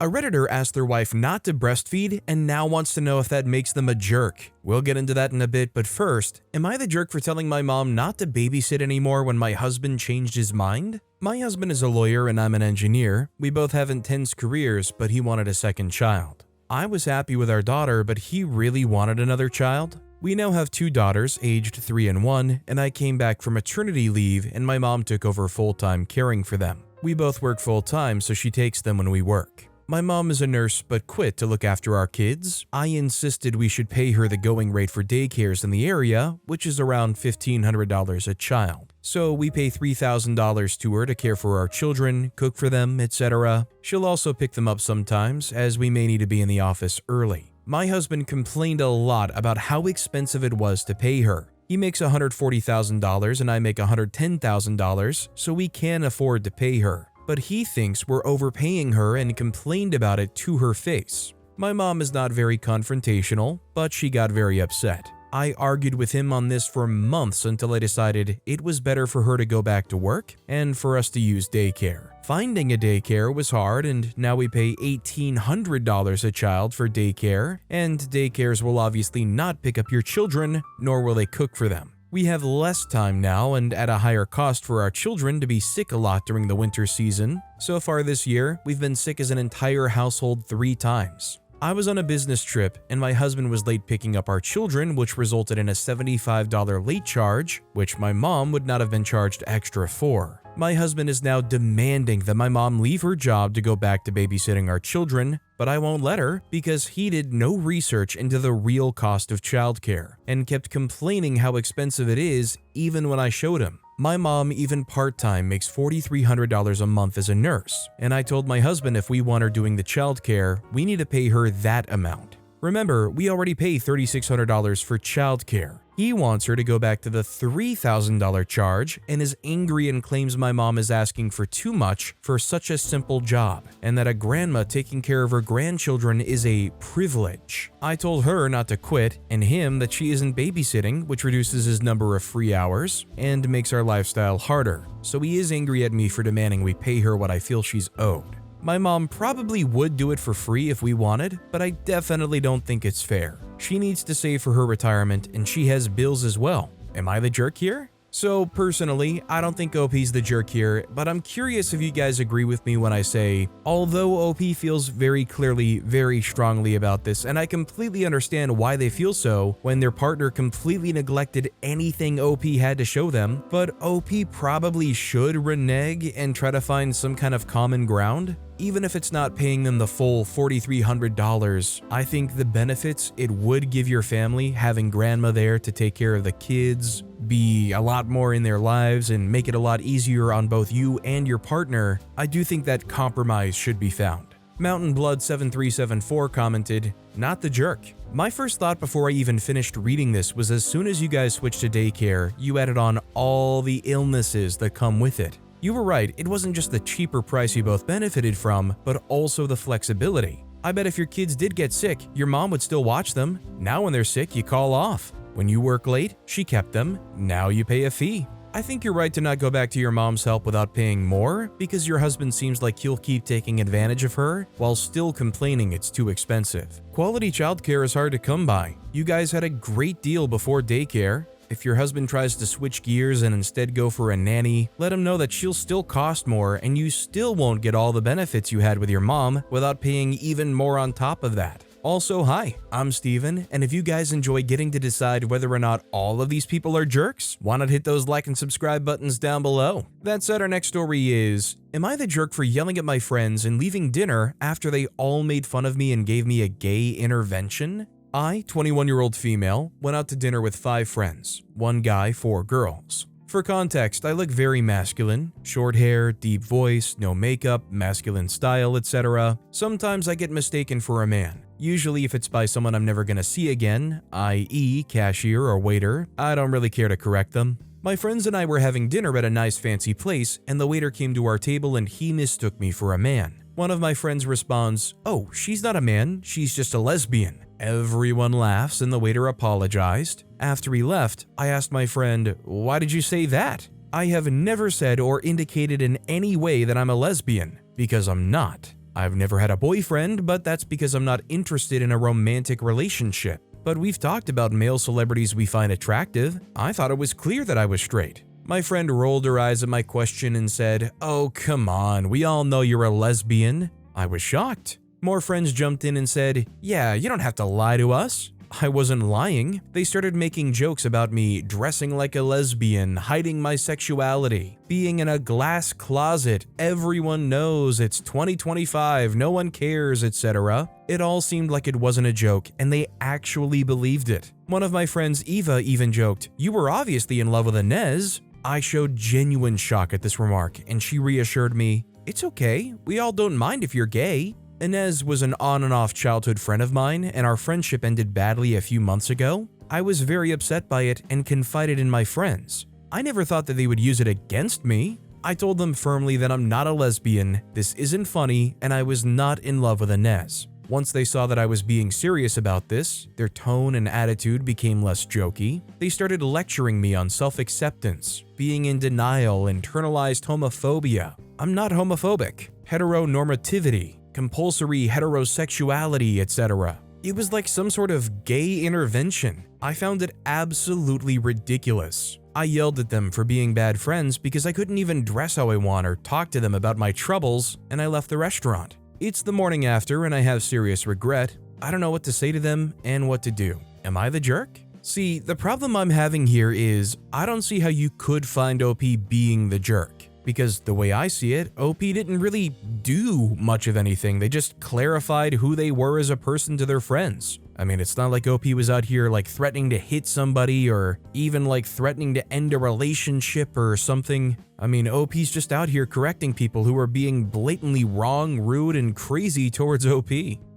A Redditor asked their wife not to breastfeed and now wants to know if that makes them a jerk. We'll get into that in a bit, but first, am I the jerk for telling my mom not to babysit anymore when my husband changed his mind? My husband is a lawyer and I'm an engineer. We both have intense careers, but he wanted a second child. I was happy with our daughter, but he really wanted another child. We now have 2 daughters, aged 3 and 1, and I came back from maternity leave and my mom took over full-time caring for them. We both work full-time, so she takes them when we work. My mom is a nurse but quit to look after our kids. I insisted we should pay her the going rate for daycares in the area, which is around $1,500 a child. So we pay $3,000 to her to care for our children, cook for them, etc. She'll also pick them up sometimes, as we may need to be in the office early. My husband complained a lot about how expensive it was to pay her. He makes $140,000 and I make $110,000, so we can afford to pay her. But he thinks we're overpaying her and complained about it to her face. My mom is not very confrontational, but she got very upset. I argued with him on this for months until I decided it was better for her to go back to work and for us to use daycare. Finding a daycare was hard, and now we pay $1,800 a child for daycare, and daycares will obviously not pick up your children, nor will they cook for them. We have less time now and at a higher cost for our children to be sick a lot during the winter season. So far this year, we've been sick as an entire household 3 times. I was on a business trip and my husband was late picking up our children, which resulted in a $75 late charge, which my mom would not have been charged extra for. My husband is now demanding that my mom leave her job to go back to babysitting our children, but I won't let her because he did no research into the real cost of childcare and kept complaining how expensive it is even when I showed him. My mom, even part-time, makes $4,300 a month as a nurse, and I told my husband if we want her doing the childcare, we need to pay her that amount. Remember, we already pay $3,600 for childcare. He wants her to go back to the $3,000 charge and is angry and claims my mom is asking for too much for such a simple job, and that a grandma taking care of her grandchildren is a privilege. I told her not to quit and him that she isn't babysitting, which reduces his number of free hours and makes our lifestyle harder. So he is angry at me for demanding we pay her what I feel she's owed. My mom probably would do it for free if we wanted, but I definitely don't think it's fair. She needs to save for her retirement and she has bills as well. Am I the jerk here? So personally, I don't think OP's the jerk here, but I'm curious if you guys agree with me when I say, although OP feels very clearly, very strongly about this, and I completely understand why they feel so when their partner completely neglected anything OP had to show them, but OP probably should renege and try to find some kind of common ground. Even if it's not paying them the full $4,300, I think the benefits it would give your family having grandma there to take care of the kids, be a lot more in their lives, and make it a lot easier on both you and your partner, I do think that compromise should be found. Mountain Blood 7374 commented, "Not the jerk. My first thought before I even finished reading this was as soon as you guys switched to daycare, you added on all the illnesses that come with it. You were right, it wasn't just the cheaper price you both benefited from, but also the flexibility. I bet if your kids did get sick, your mom would still watch them. Now when they're sick, you call off. When you work late, she kept them. Now you pay a fee. I think you're right to not go back to your mom's help without paying more, because your husband seems like he'll keep taking advantage of her while still complaining it's too expensive. Quality childcare is hard to come by. You guys had a great deal before daycare. If your husband tries to switch gears and instead go for a nanny, let him know that she'll still cost more and you still won't get all the benefits you had with your mom without paying even more on top of that. Also, hi, I'm Steven, and if you guys enjoy getting to decide whether or not all of these people are jerks, why not hit those like and subscribe buttons down below? That said, our next story is, am I the jerk for yelling at my friends and leaving dinner after they all made fun of me and gave me a gay intervention? I, 21-year-old female, went out to dinner with 5 friends, 1 guy, 4 girls. For context, I look very masculine, short hair, deep voice, no makeup, masculine style, etc. Sometimes I get mistaken for a man. Usually if it's by someone I'm never gonna see again, i.e. cashier or waiter, I don't really care to correct them. My friends and I were having dinner at a nice fancy place and the waiter came to our table and he mistook me for a man. One of my friends responds, "Oh, she's not a man, she's just a lesbian." Everyone laughs and the waiter apologized. After he left, I asked my friend, "Why did you say that?" I have never said or indicated in any way that I'm a lesbian, because I'm not. I've never had a boyfriend, but that's because I'm not interested in a romantic relationship. But we've talked about male celebrities we find attractive. I thought it was clear that I was straight. My friend rolled her eyes at my question and said, "Oh, come on, we all know you're a lesbian." I was shocked. More friends jumped in and said, "Yeah, you don't have to lie to us." I wasn't lying. They started making jokes about me dressing like a lesbian, hiding my sexuality, being in a glass closet, everyone knows it's 2025, no one cares, etc. It all seemed like it wasn't a joke, and they actually believed it. One of my friends, Eva, even joked, "You were obviously in love with Inez." I showed genuine shock at this remark, and she reassured me, "It's okay, we all don't mind if you're gay." Inez was an on and off childhood friend of mine, and our friendship ended badly a few months ago. I was very upset by it and confided in my friends. I never thought that they would use it against me. I told them firmly that I'm not a lesbian, this isn't funny, and I was not in love with Inez. Once they saw that I was being serious about this, their tone and attitude became less jokey. They started lecturing me on self-acceptance, being in denial, internalized homophobia. I'm not homophobic. Heteronormativity, compulsory heterosexuality, etc. It was like some sort of gay intervention. I found it absolutely ridiculous. I yelled at them for being bad friends because I couldn't even dress how I want or talk to them about my troubles, and I left the restaurant. It's the morning after and I have serious regret. I don't know what to say to them and what to do. Am I the jerk? See, the problem I'm having here is I don't see how you could find OP being the jerk. Because the way I see it, OP didn't really do much of anything. They just clarified who they were as a person to their friends. I mean, it's not like OP was out here like threatening to hit somebody or even like threatening to end a relationship or something. I mean, OP's just out here correcting people who are being blatantly wrong, rude, and crazy towards OP.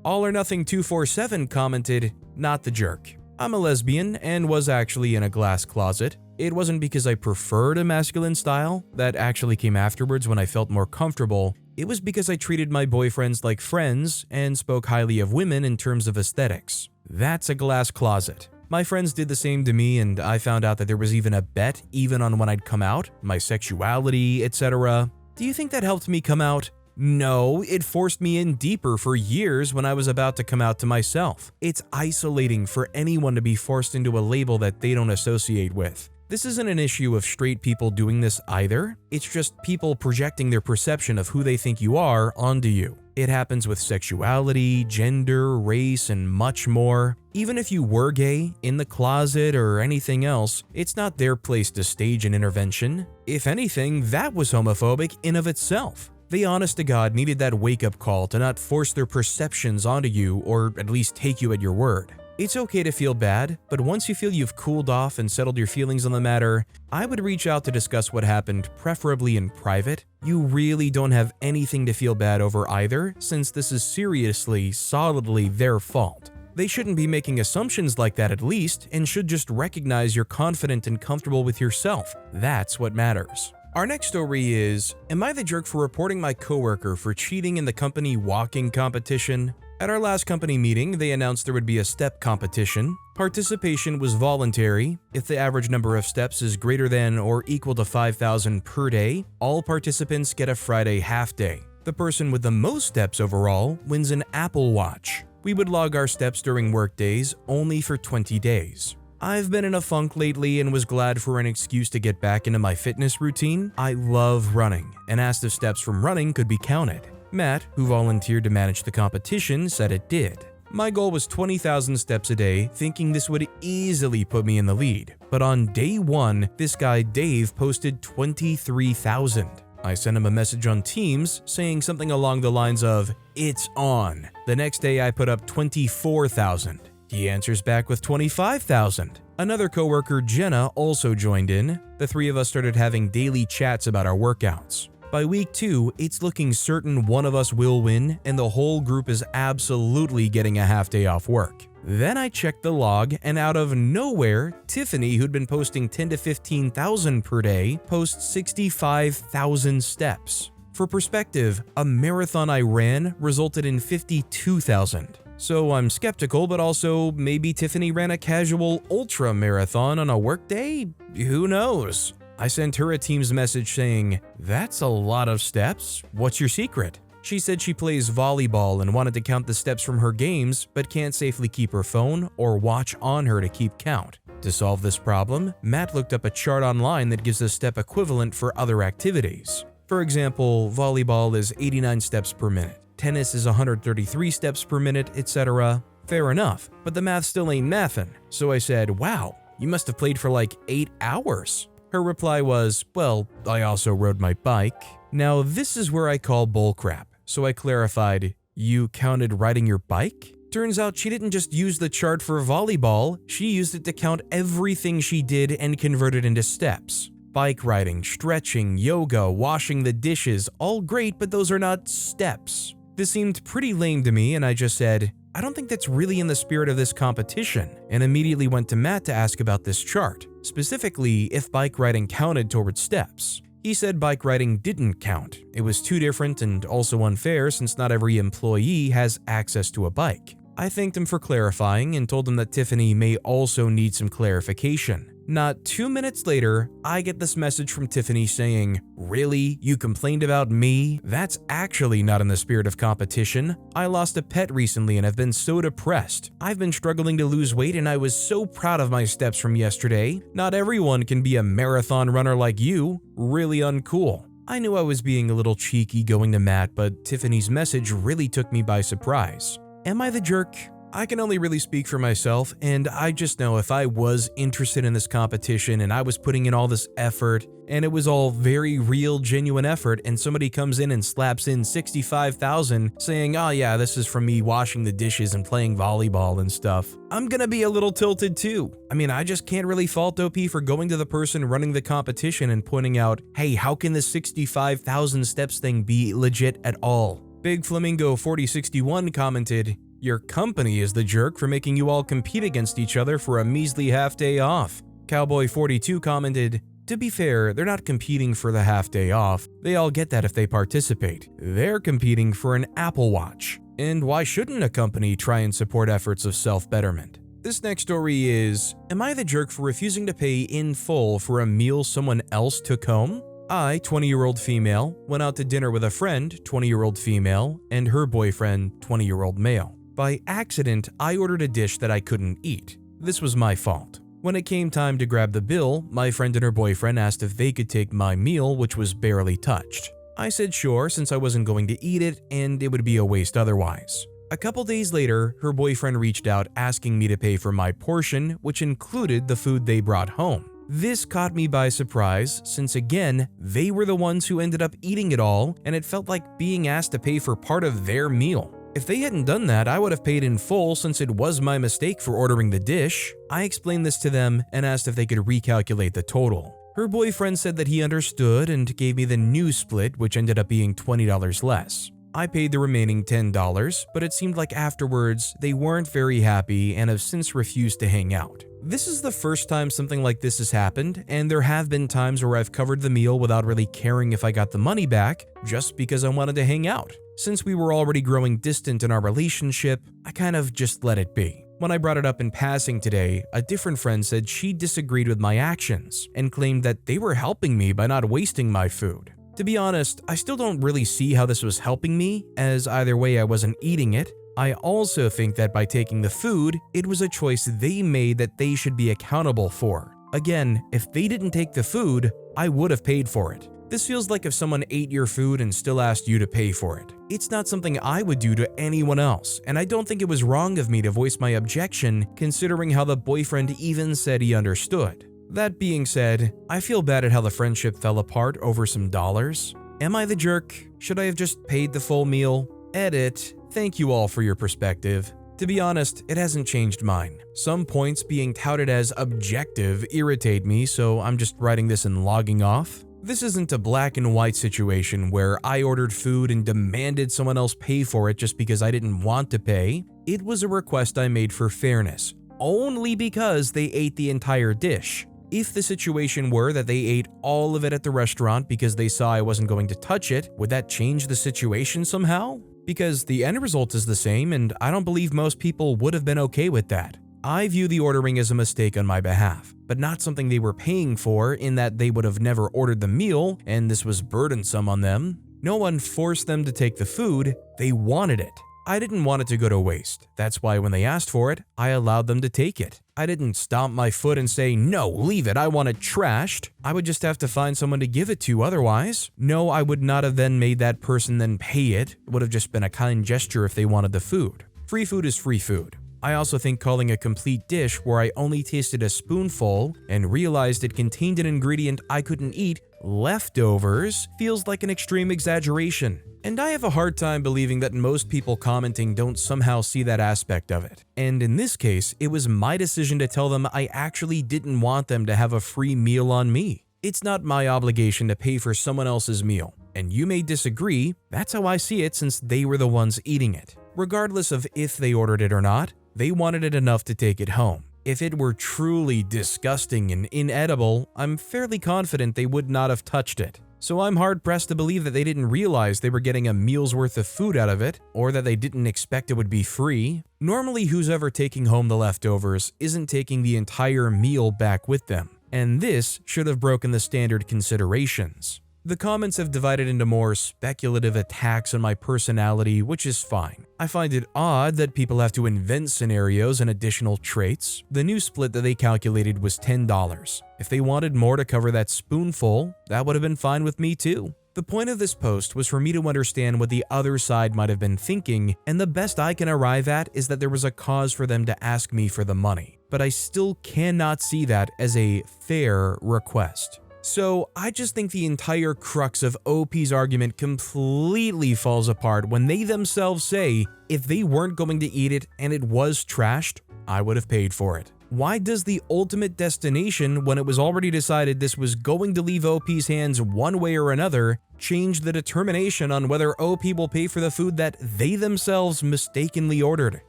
All or Nothing 247 commented, "Not the jerk. I'm a lesbian and was actually in a glass closet. It wasn't because I preferred a masculine style, that actually came afterwards when I felt more comfortable. It was because I treated my boyfriends like friends and spoke highly of women in terms of aesthetics. That's a glass closet. My friends did the same to me, and I found out that there was even a bet even on when I'd come out, my sexuality, etc. Do you think that helped me come out? No, it forced me in deeper for years when I was about to come out to myself. It's isolating for anyone to be forced into a label that they don't associate with. This isn't an issue of straight people doing this either. It's just people projecting their perception of who they think you are onto you. It happens with sexuality, gender, race, and much more. Even if you were gay, in the closet, or anything else, it's not their place to stage an intervention. If anything, that was homophobic in of itself. They honest to God needed that wake-up call to not force their perceptions onto you or at least take you at your word. It's okay to feel bad, but once you feel you've cooled off and settled your feelings on the matter, I would reach out to discuss what happened, preferably in private. You really don't have anything to feel bad over either, since this is seriously, solidly their fault. They shouldn't be making assumptions like that at least, and should just recognize you're confident and comfortable with yourself. That's what matters. Our next story is, am I the jerk for reporting my coworker for cheating in the company walking competition? At our last company meeting, they announced there would be a step competition. Participation was voluntary. If the average number of steps is greater than or equal to 5,000 per day, all participants get a Friday half day. The person with the most steps overall wins an Apple Watch. We would log our steps during work days only for 20 days. I've been in a funk lately and was glad for an excuse to get back into my fitness routine. I love running and asked if steps from running could be counted. Matt, who volunteered to manage the competition, said it did. My goal was 20,000 steps a day, thinking this would easily put me in the lead. But on day one, this guy Dave posted 23,000. I sent him a message on Teams saying something along the lines of, "It's on." The next day I put up 24,000. He answers back with 25,000. Another coworker, Jenna, also joined in. The three of us started having daily chats about our workouts. By week 2, it's looking certain one of us will win, and the whole group is absolutely getting a half day off work. Then I checked the log, and out of nowhere, Tiffany, who'd been posting 10 to 15,000 per day, posts 65,000 steps. For perspective, a marathon I ran resulted in 52,000. So I'm skeptical, but also maybe Tiffany ran a casual ultra marathon on a workday? Who knows? I sent her a Teams message saying, "That's a lot of steps. What's your secret?" She said she plays volleyball and wanted to count the steps from her games, but can't safely keep her phone or watch on her to keep count. To solve this problem, Matt looked up a chart online that gives a step equivalent for other activities. For example, volleyball is 89 steps per minute, tennis is 133 steps per minute, etc. Fair enough, but the math still ain't mathin'. So I said, wow, you must have played for like 8 hours. Her reply was, well, I also rode my bike. Now this is where I call bullcrap. So I clarified, you counted riding your bike? Turns out she didn't just use the chart for volleyball, she used it to count everything she did and convert it into steps. Bike riding, stretching, yoga, washing the dishes, all great, but those are not steps. This seemed pretty lame to me and I just said, I don't think that's really in the spirit of this competition, and immediately went to Matt to ask about this chart, specifically if bike riding counted towards steps. He said bike riding didn't count. It was too different and also unfair since not every employee has access to a bike. I thanked him for clarifying and told him that Tiffany may also need some clarification. Not 2 minutes later, I get this message from Tiffany saying, really? You complained about me? That's actually not in the spirit of competition. I lost a pet recently and have been so depressed. I've been struggling to lose weight and I was so proud of my steps from yesterday. Not everyone can be a marathon runner like you. Really uncool. I knew I was being a little cheeky going to Matt, but Tiffany's message really took me by surprise. Am I the jerk? I can only really speak for myself, and I just know if I was interested in this competition and I was putting in all this effort, and it was all very real, genuine effort, and somebody comes in and slaps in $65,000 saying, oh yeah, this is from me washing the dishes and playing volleyball and stuff, I'm gonna be a little tilted too. I mean, I just can't really fault OP for going to the person running the competition and pointing out, hey, how can this 65,000 steps thing be legit at all? Big Flamingo 4061 commented, your company is the jerk for making you all compete against each other for a measly half day off. Cowboy 42 commented, to be fair, they're not competing for the half day off. They all get that if they participate. They're competing for an Apple Watch. And why shouldn't a company try and support efforts of self-betterment? This next story is, am I the jerk for refusing to pay in full for a meal someone else took home? I, 20-year-old female, went out to dinner with a friend, 20-year-old female, and her boyfriend, 20-year-old male. By accident, I ordered a dish that I couldn't eat. This was my fault. When it came time to grab the bill, my friend and her boyfriend asked if they could take my meal, which was barely touched. I said sure, since I wasn't going to eat it and it would be a waste otherwise. A couple days later, her boyfriend reached out asking me to pay for my portion, which included the food they brought home. This caught me by surprise, since again, they were the ones who ended up eating it all, and it felt like being asked to pay for part of their meal. If they hadn't done that, I would have paid in full since it was my mistake for ordering the dish. I explained this to them and asked if they could recalculate the total. Her boyfriend said that he understood and gave me the new split, which ended up being $20 less. I paid the remaining $10, but it seemed like afterwards they weren't very happy and have since refused to hang out. This is the first time something like this has happened, and there have been times where I've covered the meal without really caring if I got the money back, just because I wanted to hang out. Since we were already growing distant in our relationship, I kind of just let it be. When I brought it up in passing today, a different friend said she disagreed with my actions and claimed that they were helping me by not wasting my food. To be honest, I still don't really see how this was helping me, as either way I wasn't eating it. I also think that by taking the food, it was a choice they made that they should be accountable for. Again, if they didn't take the food, I would have paid for it. This feels like if someone ate your food and still asked you to pay for it. It's not something I would do to anyone else, and I don't think it was wrong of me to voice my objection considering how the boyfriend even said he understood. That being said, I feel bad at how the friendship fell apart over some dollars. Am I the jerk? Should I have just paid the full meal? Edit. Thank you all for your perspective. To be honest, it hasn't changed mine. Some points being touted as objective irritate me, so I'm just writing this and logging off. This isn't a black and white situation where I ordered food and demanded someone else pay for it just because I didn't want to pay. It was a request I made for fairness, only because they ate the entire dish. If the situation were that they ate all of it at the restaurant because they saw I wasn't going to touch it, would that change the situation somehow? Because the end result is the same, and I don't believe most people would have been okay with that. I view the ordering as a mistake on my behalf, but not something they were paying for in that they would have never ordered the meal and this was burdensome on them. No one forced them to take the food, they wanted it. I didn't want it to go to waste. That's why when they asked for it, I allowed them to take it. I didn't stomp my foot and say, no, leave it, I want it trashed. I would just have to find someone to give it to otherwise. No, I would not have then made that person then pay it. It would have just been a kind gesture if they wanted the food. Free food is free food. I also think calling a complete dish where I only tasted a spoonful and realized it contained an ingredient I couldn't eat, leftovers, feels like an extreme exaggeration. And I have a hard time believing that most people commenting don't somehow see that aspect of it. And in this case, it was my decision to tell them I actually didn't want them to have a free meal on me. It's not my obligation to pay for someone else's meal. And you may disagree, that's how I see it since they were the ones eating it. Regardless of if they ordered it or not, they wanted it enough to take it home. If it were truly disgusting and inedible, I'm fairly confident they would not have touched it. So I'm hard-pressed to believe that they didn't realize they were getting a meal's worth of food out of it, or that they didn't expect it would be free. Normally, who's ever taking home the leftovers isn't taking the entire meal back with them, and this should have broken the standard considerations. The comments have divided into more speculative attacks on my personality, which is fine. I find it odd that people have to invent scenarios and additional traits. The new split that they calculated was $10. If they wanted more to cover that spoonful, that would have been fine with me too. The point of this post was for me to understand what the other side might have been thinking, and the best I can arrive at is that there was a cause for them to ask me for the money. But I still cannot see that as a fair request. So I just think the entire crux of OP's argument completely falls apart when they themselves say, if they weren't going to eat it and it was trashed, I would have paid for it. Why does the ultimate destination, when it was already decided this was going to leave OP's hands one way or another, change the determination on whether OP will pay for the food that they themselves mistakenly ordered?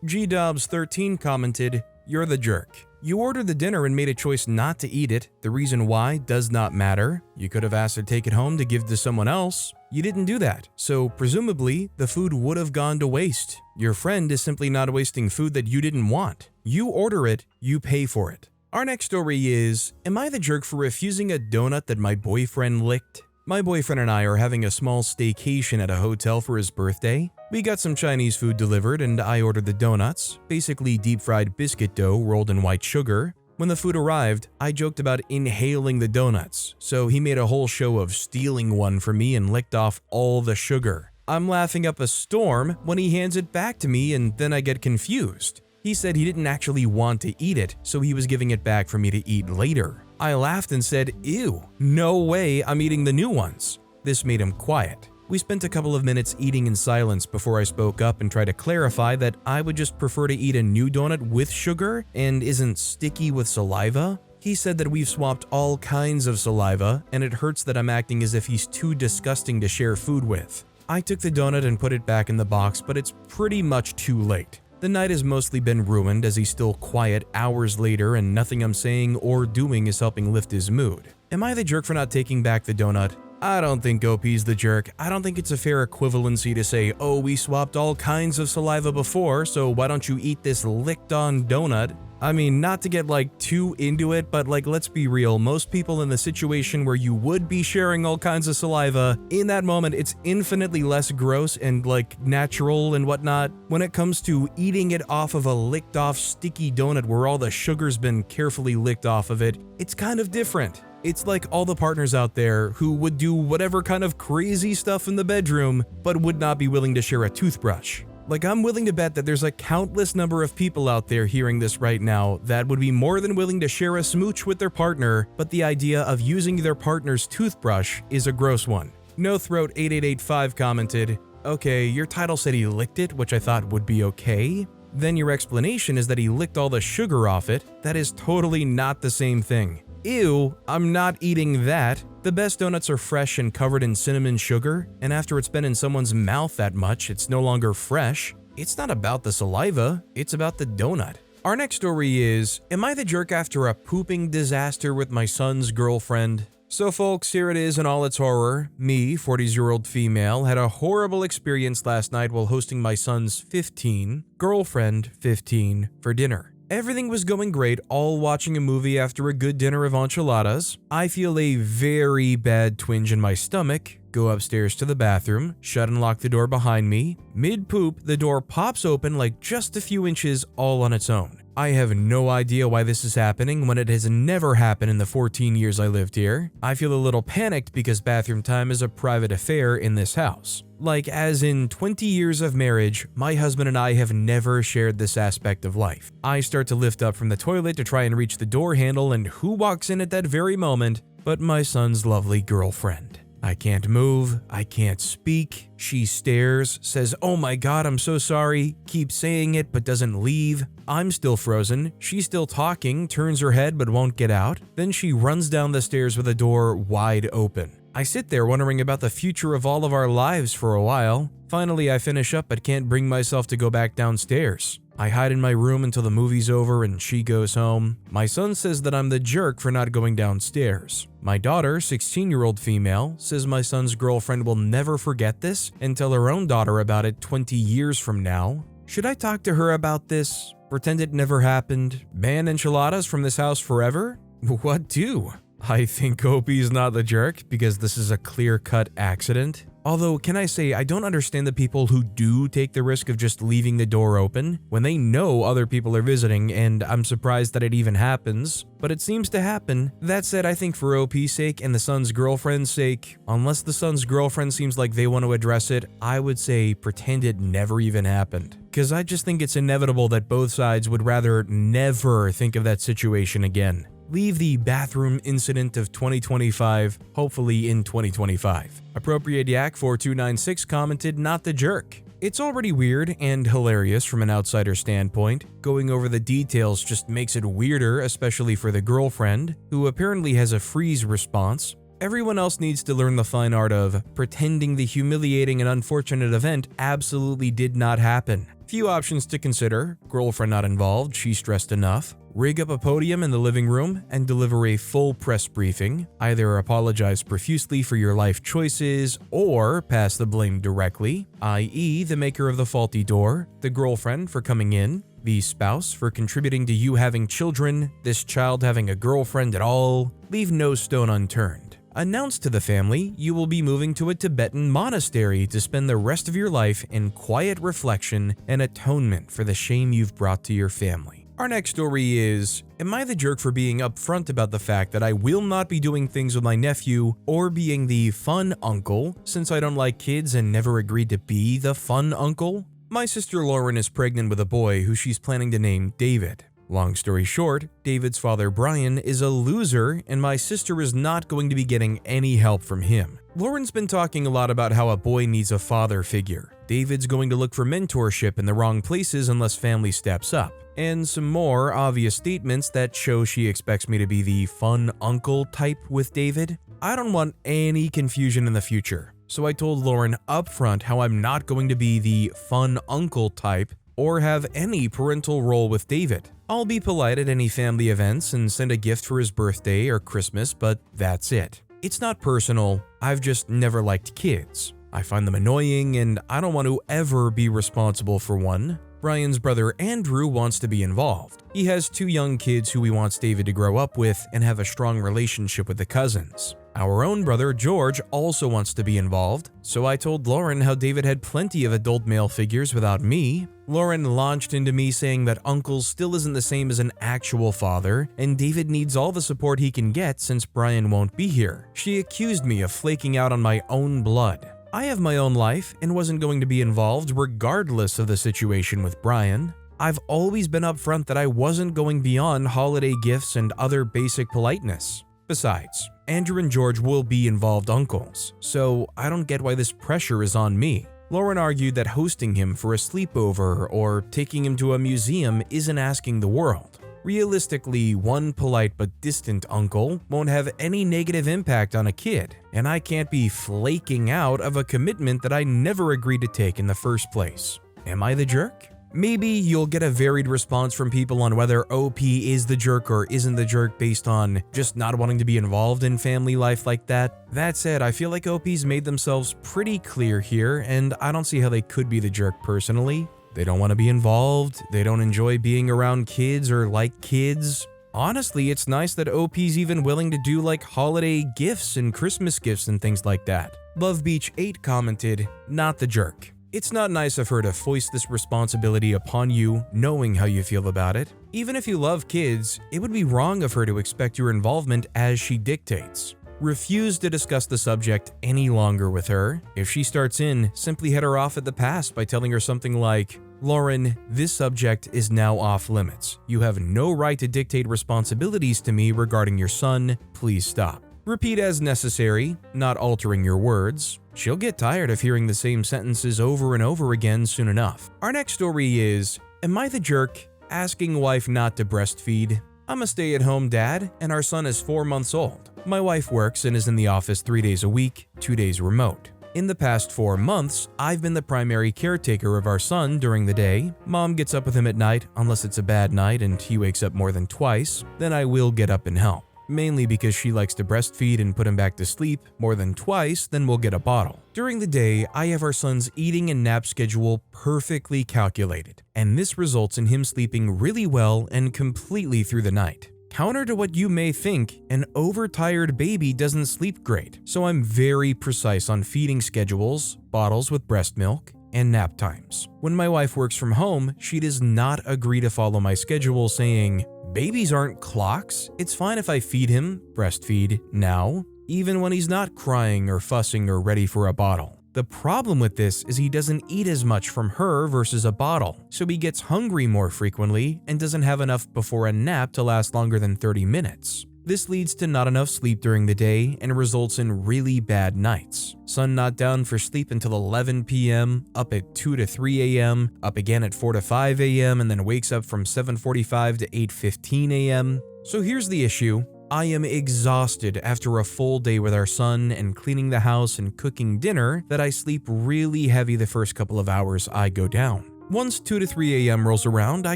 GDobs13 commented, "You're the jerk. You ordered the dinner and made a choice not to eat it. The reason why does not matter. You could have asked to take it home to give to someone else. You didn't do that, so presumably the food would have gone to waste. Your friend is simply not wasting food that you didn't want. You order it, you pay for it." Our next story is, am I the jerk for refusing a donut that my boyfriend licked? My boyfriend and I are having a small staycation at a hotel for his birthday. We got some Chinese food delivered and I ordered the donuts, basically deep-fried biscuit dough rolled in white sugar. When the food arrived, I joked about inhaling the donuts, so he made a whole show of stealing one from me and licked off all the sugar. I'm laughing up a storm when he hands it back to me and then I get confused. He said he didn't actually want to eat it, so he was giving it back for me to eat later. I laughed and said, "Ew, no way, I'm eating the new ones." This made him quiet. We spent a couple of minutes eating in silence before I spoke up and tried to clarify that I would just prefer to eat a new donut with sugar and isn't sticky with saliva. He said that we've swapped all kinds of saliva and it hurts that I'm acting as if he's too disgusting to share food with. I took the donut and put it back in the box, but it's pretty much too late. The night has mostly been ruined as he's still quiet hours later and nothing I'm saying or doing is helping lift his mood. Am I the jerk for not taking back the donut? I don't think OP's the jerk. I don't think it's a fair equivalency to say, oh, we swapped all kinds of saliva before, so why don't you eat this licked on donut? I mean, not to get too into it, but let's be real, most people in the situation where you would be sharing all kinds of saliva, in that moment it's infinitely less gross and natural and whatnot. When it comes to eating it off of a licked off sticky donut where all the sugar's been carefully licked off of it, it's kind of different. It's like all the partners out there who would do whatever kind of crazy stuff in the bedroom, but would not be willing to share a toothbrush. I'm willing to bet that there's a countless number of people out there hearing this right now that would be more than willing to share a smooch with their partner, but the idea of using their partner's toothbrush is a gross one. NoThroat8885 commented, "Okay, your title said he licked it, which I thought would be okay. Then your explanation is that he licked all the sugar off it. That is totally not the same thing. Ew, I'm not eating that. The best donuts are fresh and covered in cinnamon sugar, and after it's been in someone's mouth that much, it's no longer fresh. It's not about the saliva, it's about the donut." Our next story is, am I the jerk after a pooping disaster with my son's girlfriend? So folks, here it is in all its horror. Me, 40-year-old female, had a horrible experience last night while hosting my son's 15, girlfriend 15, for dinner. Everything was going great, all watching a movie after a good dinner of enchiladas. I feel a very bad twinge in my stomach. go upstairs to the bathroom, shut and lock the door behind me. Mid-poop, the door pops open like just a few inches all on its own. I have no idea why this is happening when it has never happened in the 14 years I lived here. I feel a little panicked because bathroom time is a private affair in this house. Like, as in 20 years of marriage, my husband and I have never shared this aspect of life. I start to lift up from the toilet to try and reach the door handle, and who walks in at that very moment but my son's lovely girlfriend. I can't move, I can't speak. She stares, says, "Oh my god, I'm so sorry," keeps saying it but doesn't leave. I'm still frozen, she's still talking, turns her head but won't get out. Then she runs down the stairs with the door wide open. I sit there wondering about the future of all of our lives for a while. Finally, I finish up but can't bring myself to go back downstairs. I hide in my room until the movie's over and she goes home. My son says that I'm the jerk for not going downstairs. My daughter, 16-year-old female, says my son's girlfriend will never forget this and tell her own daughter about it 20 years from now. Should I talk to her about this? Pretend it never happened? Ban enchiladas from this house forever? What do? I think Opie's not the jerk because this is a clear-cut accident. Although, can I say, I don't understand the people who do take the risk of just leaving the door open when they know other people are visiting, and I'm surprised that it even happens, but it seems to happen. That said, I think for OP's sake and the son's girlfriend's sake, unless the son's girlfriend seems like they want to address it, I would say pretend it never even happened. Because I just think it's inevitable that both sides would rather never think of that situation again. Leave the bathroom incident of 2025, hopefully in 2025. Appropriate Yak 4296 commented, "Not the jerk." It's already weird and hilarious from an outsider standpoint. Going over the details just makes it weirder, especially for the girlfriend, who apparently has a freeze response. Everyone else needs to learn the fine art of pretending the humiliating and unfortunate event absolutely did not happen. Few options to consider. Girlfriend not involved, she's stressed enough. Rig up a podium in the living room and deliver a full press briefing. Either apologize profusely for your life choices or pass the blame directly, i.e. the maker of the faulty door, the girlfriend for coming in, the spouse for contributing to you having children, this child having a girlfriend at all. Leave no stone unturned. Announce to the family you will be moving to a Tibetan monastery to spend the rest of your life in quiet reflection and atonement for the shame you've brought to your family. Our next story is, am I the jerk for being upfront about the fact that I will not be doing things with my nephew or being the fun uncle since I don't like kids and never agreed to be the fun uncle? My sister Lauren is pregnant with a boy who she's planning to name David. Long story short, David's father Brian is a loser and my sister is not going to be getting any help from him. Lauren's been talking a lot about how a boy needs a father figure. David's going to look for mentorship in the wrong places unless family steps up. And some more obvious statements that show she expects me to be the fun uncle type with David. I don't want any confusion in the future, so I told Lauren upfront how I'm not going to be the fun uncle type or have any parental role with David. I'll be polite at any family events and send a gift for his birthday or Christmas, but that's it. It's not personal, I've just never liked kids. I find them annoying and I don't want to ever be responsible for one. Brian's brother Andrew wants to be involved. He has 2 young kids who he wants David to grow up with and have a strong relationship with the cousins. Our own brother George also wants to be involved, so I told Lauren how David had plenty of adult male figures without me. Lauren launched into me saying that uncle still isn't the same as an actual father, and David needs all the support he can get since Brian won't be here. She accused me of flaking out on my own blood. I have my own life and wasn't going to be involved regardless of the situation with Brian. I've always been upfront that I wasn't going beyond holiday gifts and other basic politeness. Besides, Andrew and George will be involved uncles, so I don't get why this pressure is on me. Lauren argued that hosting him for a sleepover or taking him to a museum isn't asking the world. Realistically, one polite but distant uncle won't have any negative impact on a kid, and I can't be flaking out of a commitment that I never agreed to take in the first place. Am I the jerk? Maybe you'll get a varied response from people on whether OP is the jerk or isn't the jerk based on just not wanting to be involved in family life like that. That said, I feel like OP's made themselves pretty clear here, and I don't see how they could be the jerk personally. They don't want to be involved, they don't enjoy being around kids or like kids. Honestly, it's nice that OP's even willing to do like holiday gifts and Christmas gifts and things like that. LoveBeach8 commented, "Not the jerk. It's not nice of her to foist this responsibility upon you, knowing how you feel about it. Even if you love kids, it would be wrong of her to expect your involvement as she dictates. Refuse to discuss the subject any longer with her. If she starts in, simply head her off at the pass by telling her something like, 'Lauren, this subject is now off limits. You have no right to dictate responsibilities to me regarding your son. Please stop.' Repeat as necessary, not altering your words. She'll get tired of hearing the same sentences over and over again soon enough." Our next story is, "Am I the jerk asking wife not to breastfeed? I'm a stay-at-home dad, and our son is 4 months old. My wife works and is in the office 3 days a week, 2 days remote. In the past 4 months, I've been the primary caretaker of our son during the day. Mom gets up with him at night unless it's a bad night and he wakes up more than twice, then I will get up and help. Mainly because she likes to breastfeed and put him back to sleep more than twice, then we'll get a bottle. During the day, I have our son's eating and nap schedule perfectly calculated, and this results in him sleeping really well and completely through the night. Counter to what you may think, an overtired baby doesn't sleep great, so I'm very precise on feeding schedules, bottles with breast milk, and nap times. When my wife works from home, she does not agree to follow my schedule, saying, 'Babies aren't clocks. It's fine if I feed him, breastfeed, now, even when he's not crying or fussing or ready for a bottle.' The problem with this is he doesn't eat as much from her versus a bottle, so he gets hungry more frequently and doesn't have enough before a nap to last longer than 30 minutes. This leads to not enough sleep during the day and results in really bad nights. Son not down for sleep until 11 p.m., up at 2 to 3 a.m., up again at 4 to 5 a.m., and then wakes up from 7:45 to 8:15 a.m. So here's the issue. I am exhausted after a full day with our son and cleaning the house and cooking dinner that I sleep really heavy the first couple of hours I go down. Once 2 to 3 a.m. rolls around, I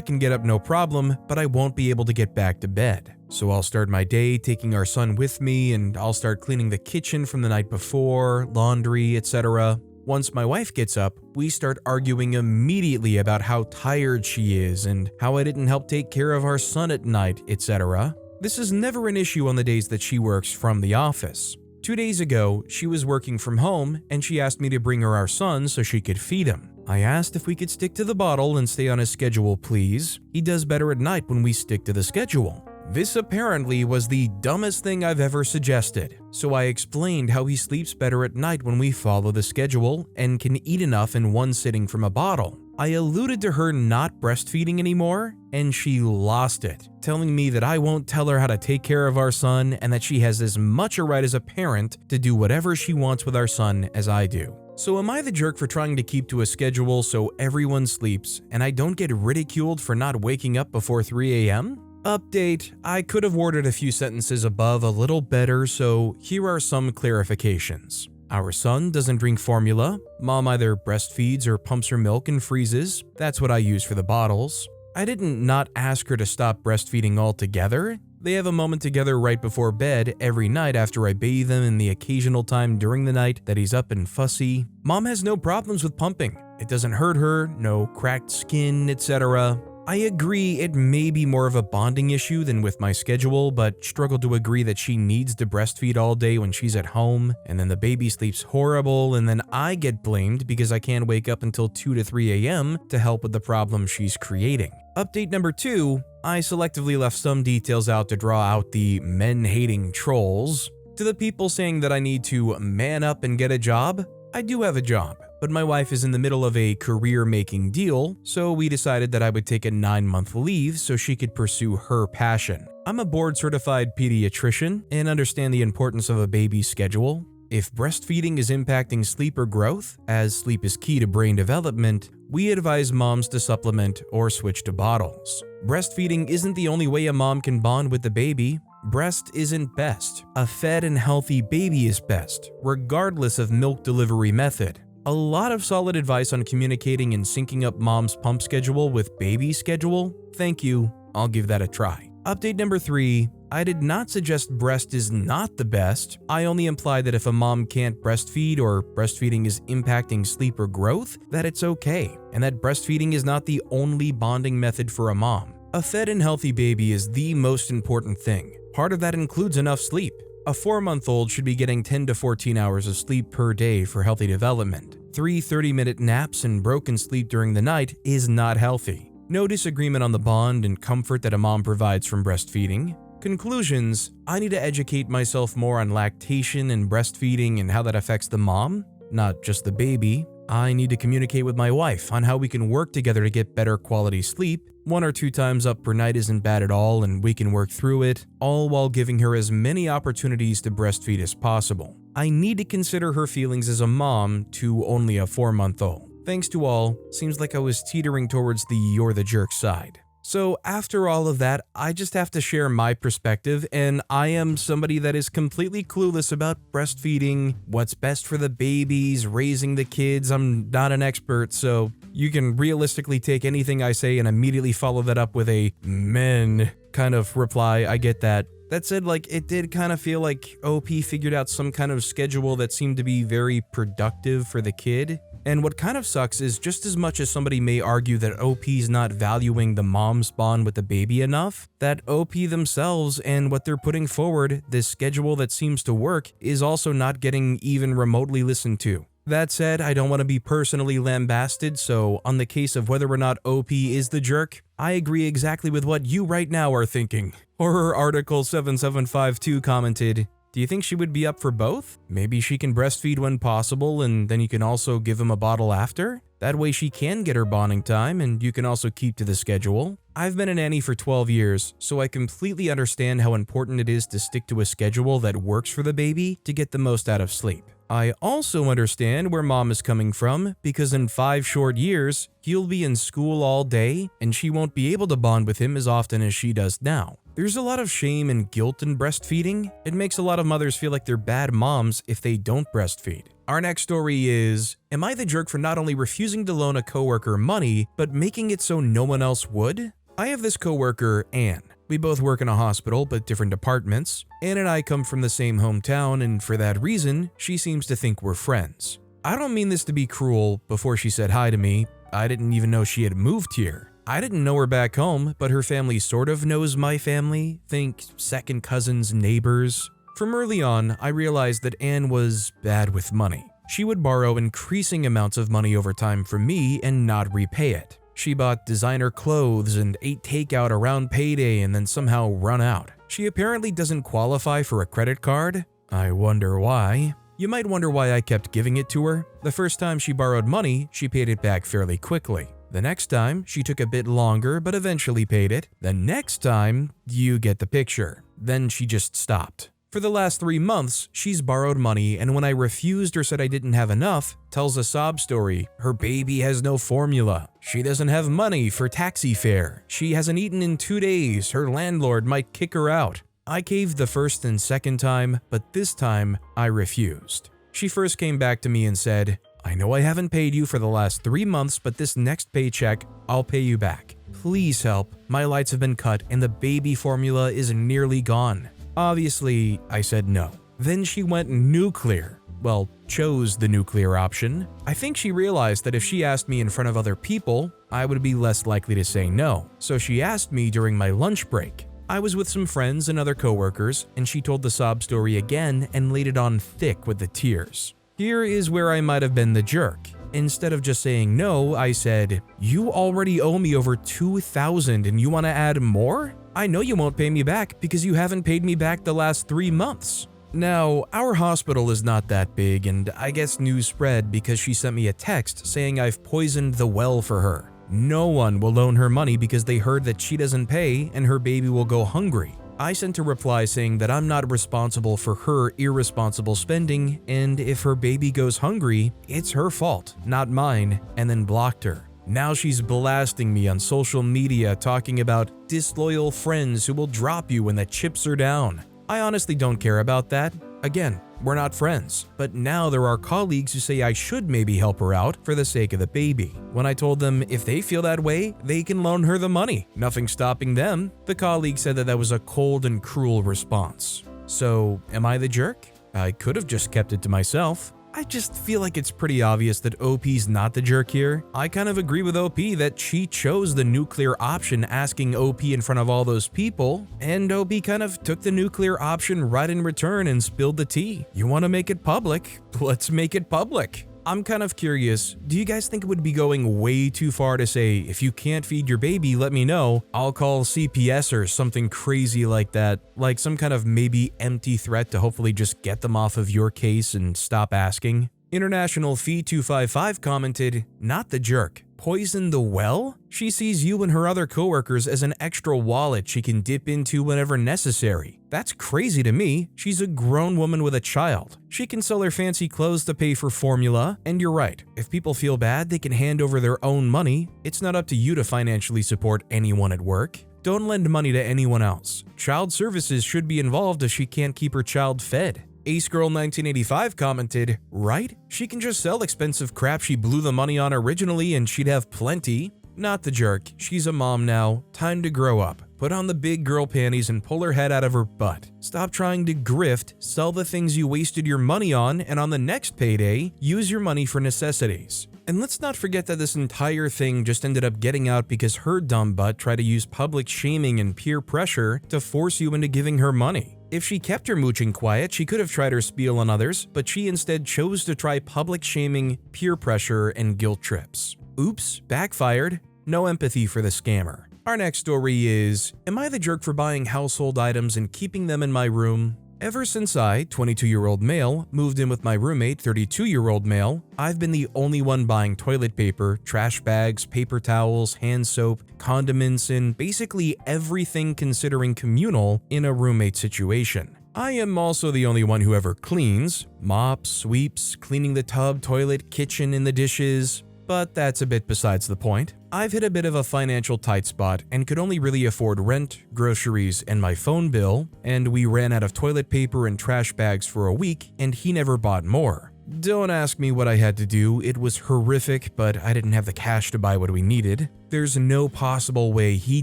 can get up no problem, but I won't be able to get back to bed. So I'll start my day taking our son with me, and I'll start cleaning the kitchen from the night before, laundry, etc. Once my wife gets up, we start arguing immediately about how tired she is and how I didn't help take care of our son at night, etc. This is never an issue on the days that she works from the office. 2 days ago, she was working from home and she asked me to bring her our son so she could feed him. I asked if we could stick to the bottle and stay on his schedule, please. He does better at night when we stick to the schedule. This apparently was the dumbest thing I've ever suggested, so I explained how he sleeps better at night when we follow the schedule and can eat enough in one sitting from a bottle. I alluded to her not breastfeeding anymore, and she lost it, telling me that I won't tell her how to take care of our son and that she has as much a right as a parent to do whatever she wants with our son as I do. So am I the jerk for trying to keep to a schedule so everyone sleeps and I don't get ridiculed for not waking up before 3 a.m.? Update, I could have worded a few sentences above a little better, so here are some clarifications. Our son doesn't drink formula. Mom either breastfeeds or pumps her milk and freezes. That's what I use for the bottles. I didn't not ask her to stop breastfeeding altogether. They have a moment together right before bed every night after I bathe him and the occasional time during the night that he's up and fussy. Mom has no problems with pumping. It doesn't hurt her, no cracked skin, etc. I agree it may be more of a bonding issue than with my schedule, but struggle to agree that she needs to breastfeed all day when she's at home, and then the baby sleeps horrible, and then I get blamed because I can't wake up until 2 to 3 a.m. to help with the problem she's creating. Update number 2, I selectively left some details out to draw out the men-hating trolls. To the people saying that I need to man up and get a job, I do have a job, but my wife is in the middle of a career-making deal, so we decided that I would take a 9-month leave so she could pursue her passion. I'm a board-certified pediatrician and understand the importance of a baby's schedule. If breastfeeding is impacting sleep or growth, as sleep is key to brain development, we advise moms to supplement or switch to bottles. Breastfeeding isn't the only way a mom can bond with the baby. Breast isn't best. A fed and healthy baby is best, regardless of milk delivery method. A lot of solid advice on communicating and syncing up mom's pump schedule with baby schedule. Thank you, I'll give that a try. Update number 3, I did not suggest breast is not the best. I only imply that if a mom can't breastfeed or breastfeeding is impacting sleep or growth, that it's okay, and that breastfeeding is not the only bonding method for a mom. A fed and healthy baby is the most important thing. Part of that includes enough sleep. A 4-month-old should be getting 10 to 14 hours of sleep per day for healthy development. 3 30-minute naps and broken sleep during the night is not healthy. No disagreement on the bond and comfort that a mom provides from breastfeeding. Conclusions: I need to educate myself more on lactation and breastfeeding and how that affects the mom, not just the baby. I need to communicate with my wife on how we can work together to get better quality sleep. 1 or 2 times up per night isn't bad at all, and we can work through it, all while giving her as many opportunities to breastfeed as possible. I need to consider her feelings as a mom to only a 4-month-old. Thanks to all, seems like I was teetering towards the "you're the jerk" side. So after all of that, I just have to share my perspective, and I am somebody that is completely clueless about breastfeeding, what's best for the babies, raising the kids. I'm not an expert, so you can realistically take anything I say and immediately follow that up with a "men" kind of reply. I get that. That said, it did kind of feel like OP figured out some kind of schedule that seemed to be very productive for the kid. And what kind of sucks is, just as much as somebody may argue that OP's not valuing the mom's bond with the baby enough, that OP themselves and what they're putting forward, this schedule that seems to work, is also not getting even remotely listened to. That said, I don't want to be personally lambasted, so on the case of whether or not OP is the jerk, I agree exactly with what you right now are thinking. Horror Article 7752 commented, "Do you think she would be up for both? Maybe she can breastfeed when possible, and then you can also give him a bottle after? That way she can get her bonding time, and you can also keep to the schedule." I've been a nanny for 12 years, so I completely understand how important it is to stick to a schedule that works for the baby to get the most out of sleep. I also understand where mom is coming from, because in 5 short years, he'll be in school all day, and she won't be able to bond with him as often as she does now. There's a lot of shame and guilt in breastfeeding. It makes a lot of mothers feel like they're bad moms if they don't breastfeed. Our next story is, am I the jerk for not only refusing to loan a coworker money, but making it so no one else would? I have this coworker, Anne. We both work in a hospital, but different departments. Anne and I come from the same hometown, and for that reason, she seems to think we're friends. I don't mean this to be cruel. Before she said hi to me, I didn't even know she had moved here. I didn't know her back home, but her family sort of knows my family. Think second cousins, neighbors. From early on, I realized that Anne was bad with money. She would borrow increasing amounts of money over time from me and not repay it. She bought designer clothes and ate takeout around payday and then somehow run out. She apparently doesn't qualify for a credit card. I wonder why. You might wonder why I kept giving it to her. The first time she borrowed money, she paid it back fairly quickly. The next time, she took a bit longer but eventually paid it. The next time, you get the picture. Then she just stopped. For the last 3 months, she's borrowed money, and when I refused or said I didn't have enough, tells a sob story. Her baby has no formula. She doesn't have money for taxi fare. She hasn't eaten in 2 days. Her landlord might kick her out. I caved the first and second time, but this time, I refused. She first came back to me and said, "I know I haven't paid you for the last 3 months, but this next paycheck, I'll pay you back. Please help. My lights have been cut and the baby formula is nearly gone." Obviously, I said no. Then she went nuclear. Well, chose the nuclear option. I think she realized that if she asked me in front of other people, I would be less likely to say no. So she asked me during my lunch break. I was with some friends and other coworkers, and she told the sob story again and laid it on thick with the tears. Here is where I might have been the jerk. Instead of just saying no, I said, "You already owe me over $2,000 and you want to add more? I know you won't pay me back because you haven't paid me back the last 3 months." Now, our hospital is not that big, and I guess news spread because she sent me a text saying I've poisoned the well for her. No one will loan her money because they heard that she doesn't pay and her baby will go hungry. I sent a reply saying that I'm not responsible for her irresponsible spending, and if her baby goes hungry, it's her fault, not mine, and then blocked her. Now she's blasting me on social media talking about disloyal friends who will drop you when the chips are down. I honestly don't care about that. Again, we're not friends. But now there are colleagues who say I should maybe help her out for the sake of the baby. When I told them if they feel that way, they can loan her the money. Nothing stopping them. The colleague said that was a cold and cruel response. So, am I the jerk? I could have just kept it to myself. I just feel like it's pretty obvious that OP's not the jerk here. I kind of agree with OP that she chose the nuclear option asking OP in front of all those people, and OP kind of took the nuclear option right in return and spilled the tea. You want to make it public? Let's make it public. I'm kind of curious, do you guys think it would be going way too far to say, if you can't feed your baby, let me know, I'll call CPS or something crazy like that, like some kind of maybe empty threat to hopefully just get them off of your case and stop asking? International Fee 255 commented, not the jerk. Poison the well? She sees you and her other coworkers as an extra wallet she can dip into whenever necessary. That's crazy to me. She's a grown woman with a child. She can sell her fancy clothes to pay for formula, and you're right. If people feel bad, they can hand over their own money. It's not up to you to financially support anyone at work. Don't lend money to anyone else. Child services should be involved if she can't keep her child fed. Ace Girl 1985 commented, right? She can just sell expensive crap she blew the money on originally and she'd have plenty. Not the jerk. She's a mom now. Time to grow up. Put on the big girl panties and pull her head out of her butt. Stop trying to grift, sell the things you wasted your money on, and on the next payday, use your money for necessities. And let's not forget that this entire thing just ended up getting out because her dumb butt tried to use public shaming and peer pressure to force you into giving her money. If she kept her mooching quiet, she could have tried her spiel on others, but she instead chose to try public shaming, peer pressure, and guilt trips. Oops, backfired. No empathy for the scammer. Our next story is, am I the jerk for buying household items and keeping them in my room? Ever since I, 22-year-old male, moved in with my roommate, 32-year-old male, I've been the only one buying toilet paper, trash bags, paper towels, hand soap, condiments, and basically everything considering communal in a roommate situation. I am also the only one who ever cleans, mops, sweeps, cleaning the tub, toilet, kitchen, and the dishes. But that's a bit besides the point. I've hit a bit of a financial tight spot and could only really afford rent, groceries, and my phone bill, and we ran out of toilet paper and trash bags for a week, and he never bought more. Don't ask me what I had to do, it was horrific, but I didn't have the cash to buy what we needed. There's no possible way he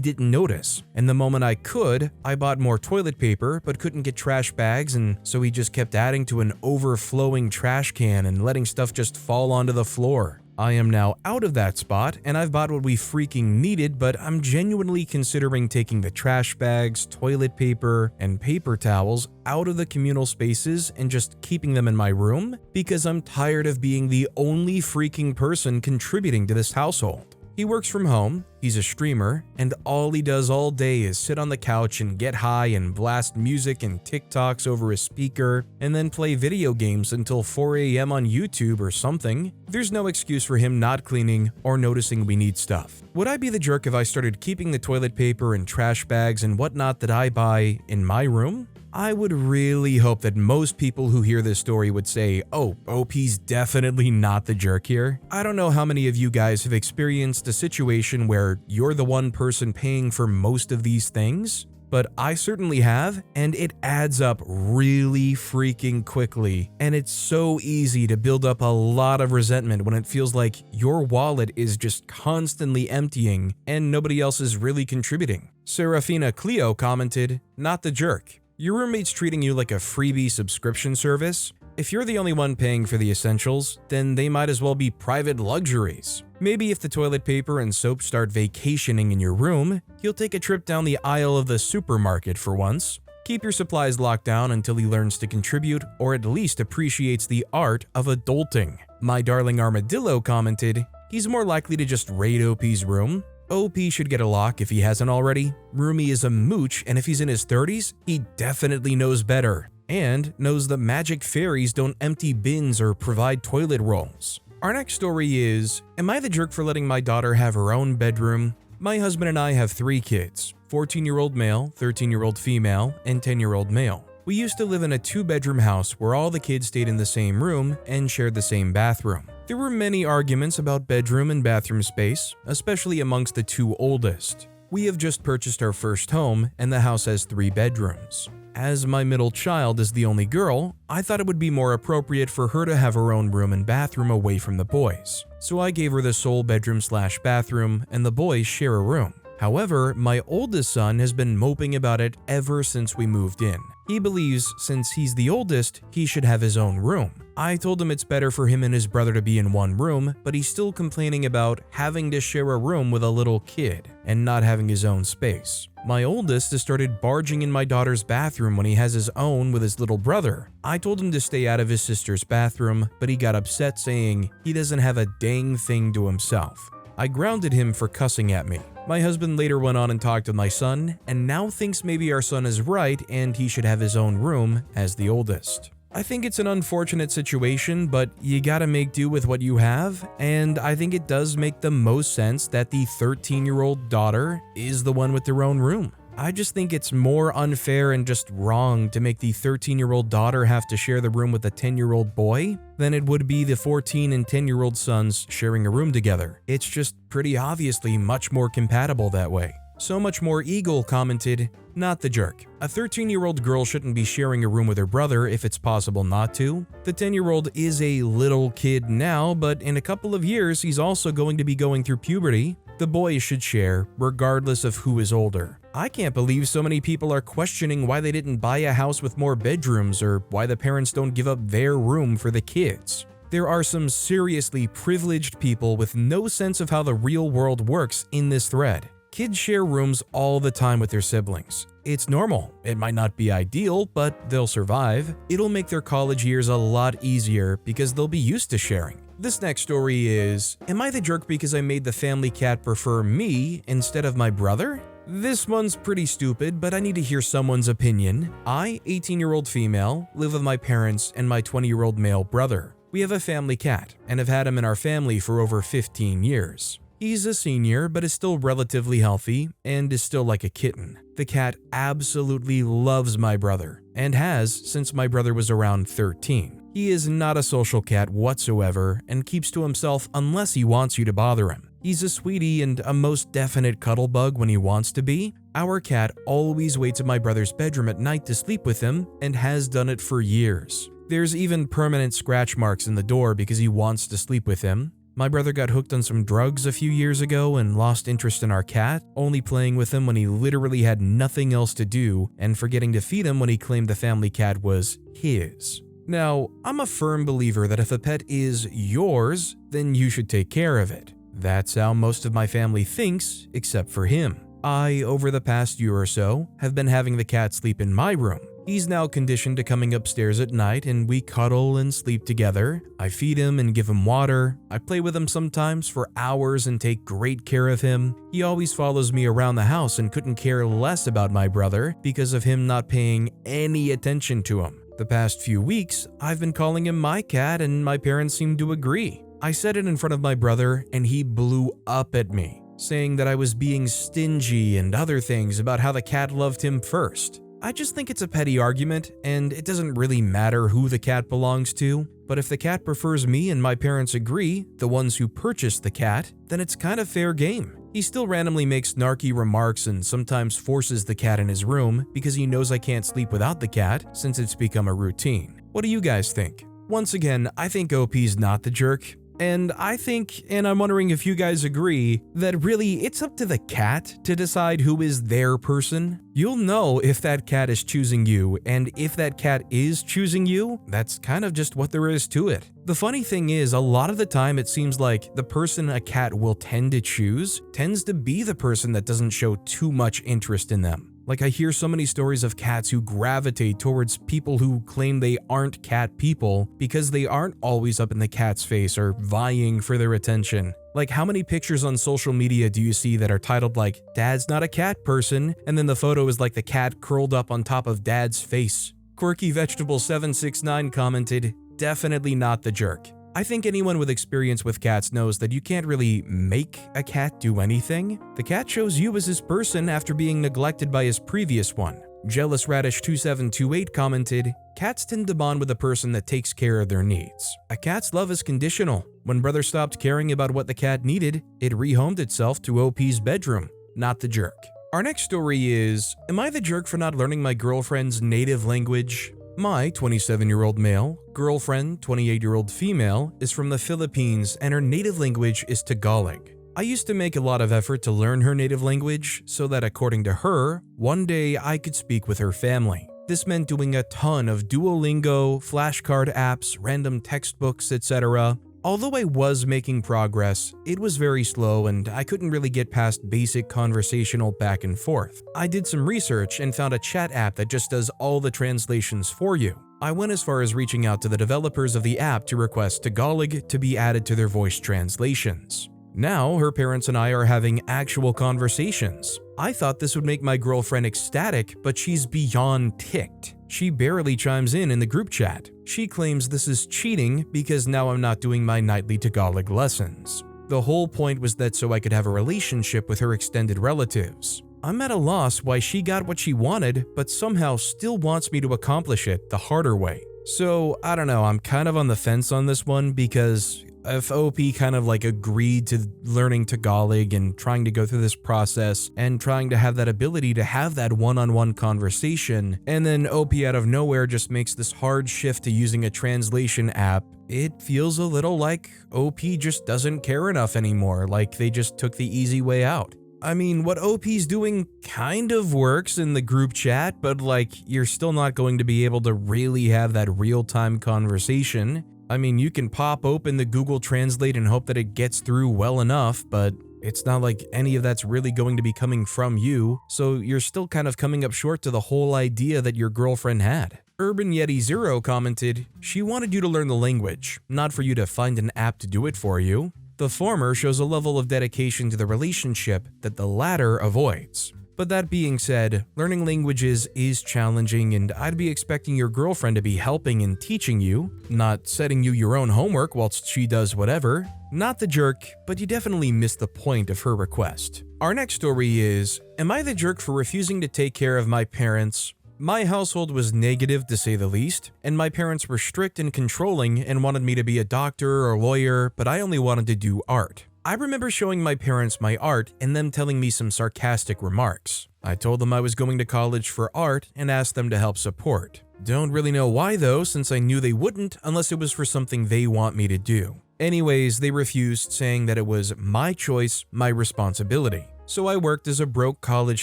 didn't notice, and the moment I could, I bought more toilet paper but couldn't get trash bags, and so he just kept adding to an overflowing trash can and letting stuff just fall onto the floor. I am now out of that spot and I've bought what we freaking needed, but I'm genuinely considering taking the trash bags, toilet paper, and paper towels out of the communal spaces and just keeping them in my room because I'm tired of being the only freaking person contributing to this household. He works from home, he's a streamer, and all he does all day is sit on the couch and get high and blast music and TikToks over his speaker, and then play video games until 4 AM on YouTube or something. There's no excuse for him not cleaning or noticing we need stuff. Would I be the jerk if I started keeping the toilet paper and trash bags and whatnot that I buy in my room? I would really hope that most people who hear this story would say, oh, OP's definitely not the jerk here. I don't know how many of you guys have experienced a situation where you're the one person paying for most of these things, but I certainly have, and it adds up really freaking quickly. And it's so easy to build up a lot of resentment when it feels like your wallet is just constantly emptying and nobody else is really contributing. Serafina Cleo commented, not the jerk. Your roommate's treating you like a freebie subscription service? If you're the only one paying for the essentials, then they might as well be private luxuries. Maybe if the toilet paper and soap start vacationing in your room, he'll take a trip down the aisle of the supermarket for once. Keep your supplies locked down until he learns to contribute or at least appreciates the art of adulting. My darling armadillo commented, he's more likely to just raid OP's room. OP should get a lock if he hasn't already. Roomie is a mooch, and if he's in his 30s, he definitely knows better. And knows that magic fairies don't empty bins or provide toilet rolls. Our next story is, am I the jerk for letting my daughter have her own bedroom? My husband and I have 3 kids, 14-year-old male, 13-year-old female, and 10-year-old male. We used to live in a 2-bedroom house where all the kids stayed in the same room and shared the same bathroom. There were many arguments about bedroom and bathroom space, especially amongst the 2 oldest. We have just purchased our first home and the house has 3 bedrooms. As my middle child is the only girl, I thought it would be more appropriate for her to have her own room and bathroom away from the boys. So I gave her the sole bedroom/bathroom and the boys share a room. However, my oldest son has been moping about it ever since we moved in. He believes since he's the oldest, he should have his own room. I told him it's better for him and his brother to be in one room, but he's still complaining about having to share a room with a little kid and not having his own space. My oldest has started barging in my daughter's bathroom when he has his own with his little brother. I told him to stay out of his sister's bathroom, but he got upset saying he doesn't have a dang thing to himself. I grounded him for cussing at me. My husband later went on and talked with my son, and now thinks maybe our son is right and he should have his own room as the oldest. I think it's an unfortunate situation, but you gotta make do with what you have, and I think it does make the most sense that the 13-year-old daughter is the one with their own room. I just think it's more unfair and just wrong to make the 13-year-old daughter have to share the room with a 10-year-old boy than it would be the 14 and 10-year-old sons sharing a room together. It's just pretty obviously much more compatible that way. So Much More Eagle commented, "Not the jerk. A 13-year-old girl shouldn't be sharing a room with her brother if it's possible not to. The 10-year-old is a little kid now, but in a couple of years he's also going to be going through puberty. The boys should share, regardless of who is older." I can't believe so many people are questioning why they didn't buy a house with more bedrooms or why the parents don't give up their room for the kids. There are some seriously privileged people with no sense of how the real world works in this thread. Kids share rooms all the time with their siblings. It's normal. It might not be ideal, but they'll survive. It'll make their college years a lot easier because they'll be used to sharing. This next story is, am I the jerk because I made the family cat prefer me instead of my brother? This one's pretty stupid, but I need to hear someone's opinion. I, 18-year-old female, live with my parents and my 20-year-old male brother. We have a family cat and have had him in our family for over 15 years. He's a senior, but is still relatively healthy and is still like a kitten. The cat absolutely loves my brother and has since my brother was around 13. He is not a social cat whatsoever and keeps to himself unless he wants you to bother him. He's a sweetie and a most definite cuddle bug when he wants to be. Our cat always waits in my brother's bedroom at night to sleep with him and has done it for years. There's even permanent scratch marks in the door because he wants to sleep with him. My brother got hooked on some drugs a few years ago and lost interest in our cat, only playing with him when he literally had nothing else to do and forgetting to feed him when he claimed the family cat was his. Now, I'm a firm believer that if a pet is yours, then you should take care of it. That's how most of my family thinks, except for him. I, over the past year or so, have been having the cat sleep in my room. He's now conditioned to coming upstairs at night and we cuddle and sleep together. I feed him and give him water. I play with him sometimes for hours and take great care of him. He always follows me around the house and couldn't care less about my brother because of him not paying any attention to him. The past few weeks, I've been calling him my cat and my parents seem to agree. I said it in front of my brother and he blew up at me, saying that I was being stingy and other things about how the cat loved him first. I just think it's a petty argument and it doesn't really matter who the cat belongs to, but if the cat prefers me and my parents agree, the ones who purchased the cat, then it's kind of fair game. He still randomly makes snarky remarks and sometimes forces the cat in his room because he knows I can't sleep without the cat since it's become a routine. What do you guys think? Once again, I think OP's not the jerk. And I think, and I'm wondering if you guys agree, that really it's up to the cat to decide who is their person. You'll know if that cat is choosing you, and if that cat is choosing you, that's kind of just what there is to it. The funny thing is, a lot of the time it seems like the person a cat will tend to choose tends to be the person that doesn't show too much interest in them. Like I hear so many stories of cats who gravitate towards people who claim they aren't cat people because they aren't always up in the cat's face or vying for their attention. Like how many pictures on social media do you see that are titled like, "Dad's not a cat person," and then the photo is like the cat curled up on top of dad's face? Quirky Vegetable 769 commented, "Definitely not the jerk. I think anyone with experience with cats knows that you can't really make a cat do anything. The cat chose you as his person after being neglected by his previous one." Jealous Radish 2728 commented, "Cats tend to bond with a person that takes care of their needs. A cat's love is conditional. When brother stopped caring about what the cat needed, it rehomed itself to OP's bedroom. Not the jerk." Our next story is, am I the jerk for not learning my girlfriend's native language? My 27-year-old male, girlfriend, 28-year-old female, is from the Philippines and her native language is Tagalog. I used to make a lot of effort to learn her native language so that, according to her, one day I could speak with her family. This meant doing a ton of Duolingo, flashcard apps, random textbooks, etc. Although I was making progress, it was very slow and I couldn't really get past basic conversational back and forth. I did some research and found a chat app that just does all the translations for you. I went as far as reaching out to the developers of the app to request Tagalog to be added to their voice translations. Now, her parents and I are having actual conversations. I thought this would make my girlfriend ecstatic, but she's beyond ticked. She barely chimes in the group chat. She claims this is cheating because now I'm not doing my nightly Tagalog lessons. The whole point was that so I could have a relationship with her extended relatives. I'm at a loss why she got what she wanted, but somehow still wants me to accomplish it the harder way. So, I don't know, I'm kind of on the fence on this one because if OP kind of agreed to learning Tagalog and trying to go through this process and trying to have that ability to have that one-on-one conversation, and then OP out of nowhere just makes this hard shift to using a translation app, it feels a little like OP just doesn't care enough anymore, like they just took the easy way out. I mean, what OP's doing kind of works in the group chat, but you're still not going to be able to really have that real-time conversation. I mean, you can pop open the Google Translate and hope that it gets through well enough, but it's not like any of that's really going to be coming from you, so you're still kind of coming up short to the whole idea that your girlfriend had. Urban Yeti Zero commented, "She wanted you to learn the language, not for you to find an app to do it for you. The former shows a level of dedication to the relationship that the latter avoids. But that being said, learning languages is challenging and I'd be expecting your girlfriend to be helping and teaching you, not setting you your own homework whilst she does whatever. Not the jerk, but you definitely missed the point of her request." Our next story is, "Am I the jerk for refusing to take care of my parents? My household was negative to say the least, and my parents were strict and controlling and wanted me to be a doctor or lawyer, but I only wanted to do art. I remember showing my parents my art and them telling me some sarcastic remarks. I told them I was going to college for art and asked them to help support. Don't really know why though, since I knew they wouldn't unless it was for something they want me to do. Anyways, they refused, saying that it was my choice, my responsibility. So I worked as a broke college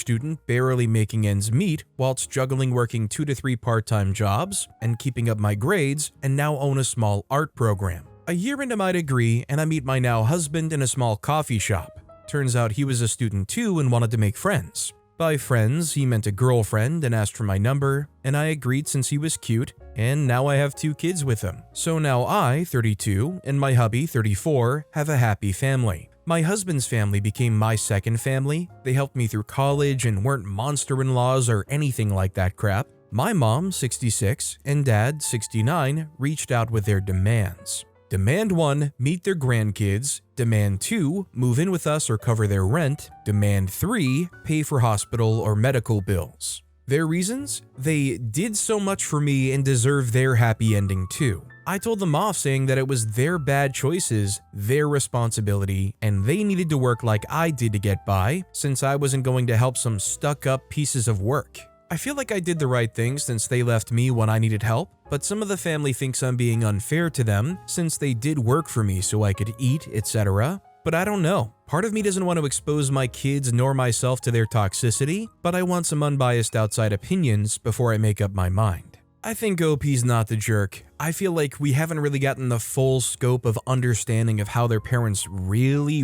student, barely making ends meet, whilst juggling working 2 to 3 part-time jobs and keeping up my grades, and now own a small art program. A year into my degree, and I meet my now husband in a small coffee shop. Turns out he was a student too and wanted to make friends. By friends, he meant a girlfriend and asked for my number, and I agreed since he was cute, and now I have 2 kids with him. So now I, 32, and my hubby, 34, have a happy family. My husband's family became my second family. They helped me through college and weren't monster-in-laws or anything like that crap. My mom, 66, and dad, 69, reached out with their demands. Demand 1, meet their grandkids. Demand 2, move in with us or cover their rent. Demand 3, pay for hospital or medical bills. Their reasons? They did so much for me and deserve their happy ending too. I told them off, saying that it was their bad choices, their responsibility, and they needed to work like I did to get by, since I wasn't going to help some stuck-up pieces of work. I feel like I did the right thing since they left me when I needed help, but some of the family thinks I'm being unfair to them since they did work for me so I could eat, etc. But I don't know. Part of me doesn't want to expose my kids nor myself to their toxicity, but I want some unbiased outside opinions before I make up my mind. I think OP's not the jerk. I feel like we haven't really gotten the full scope of understanding of how their parents really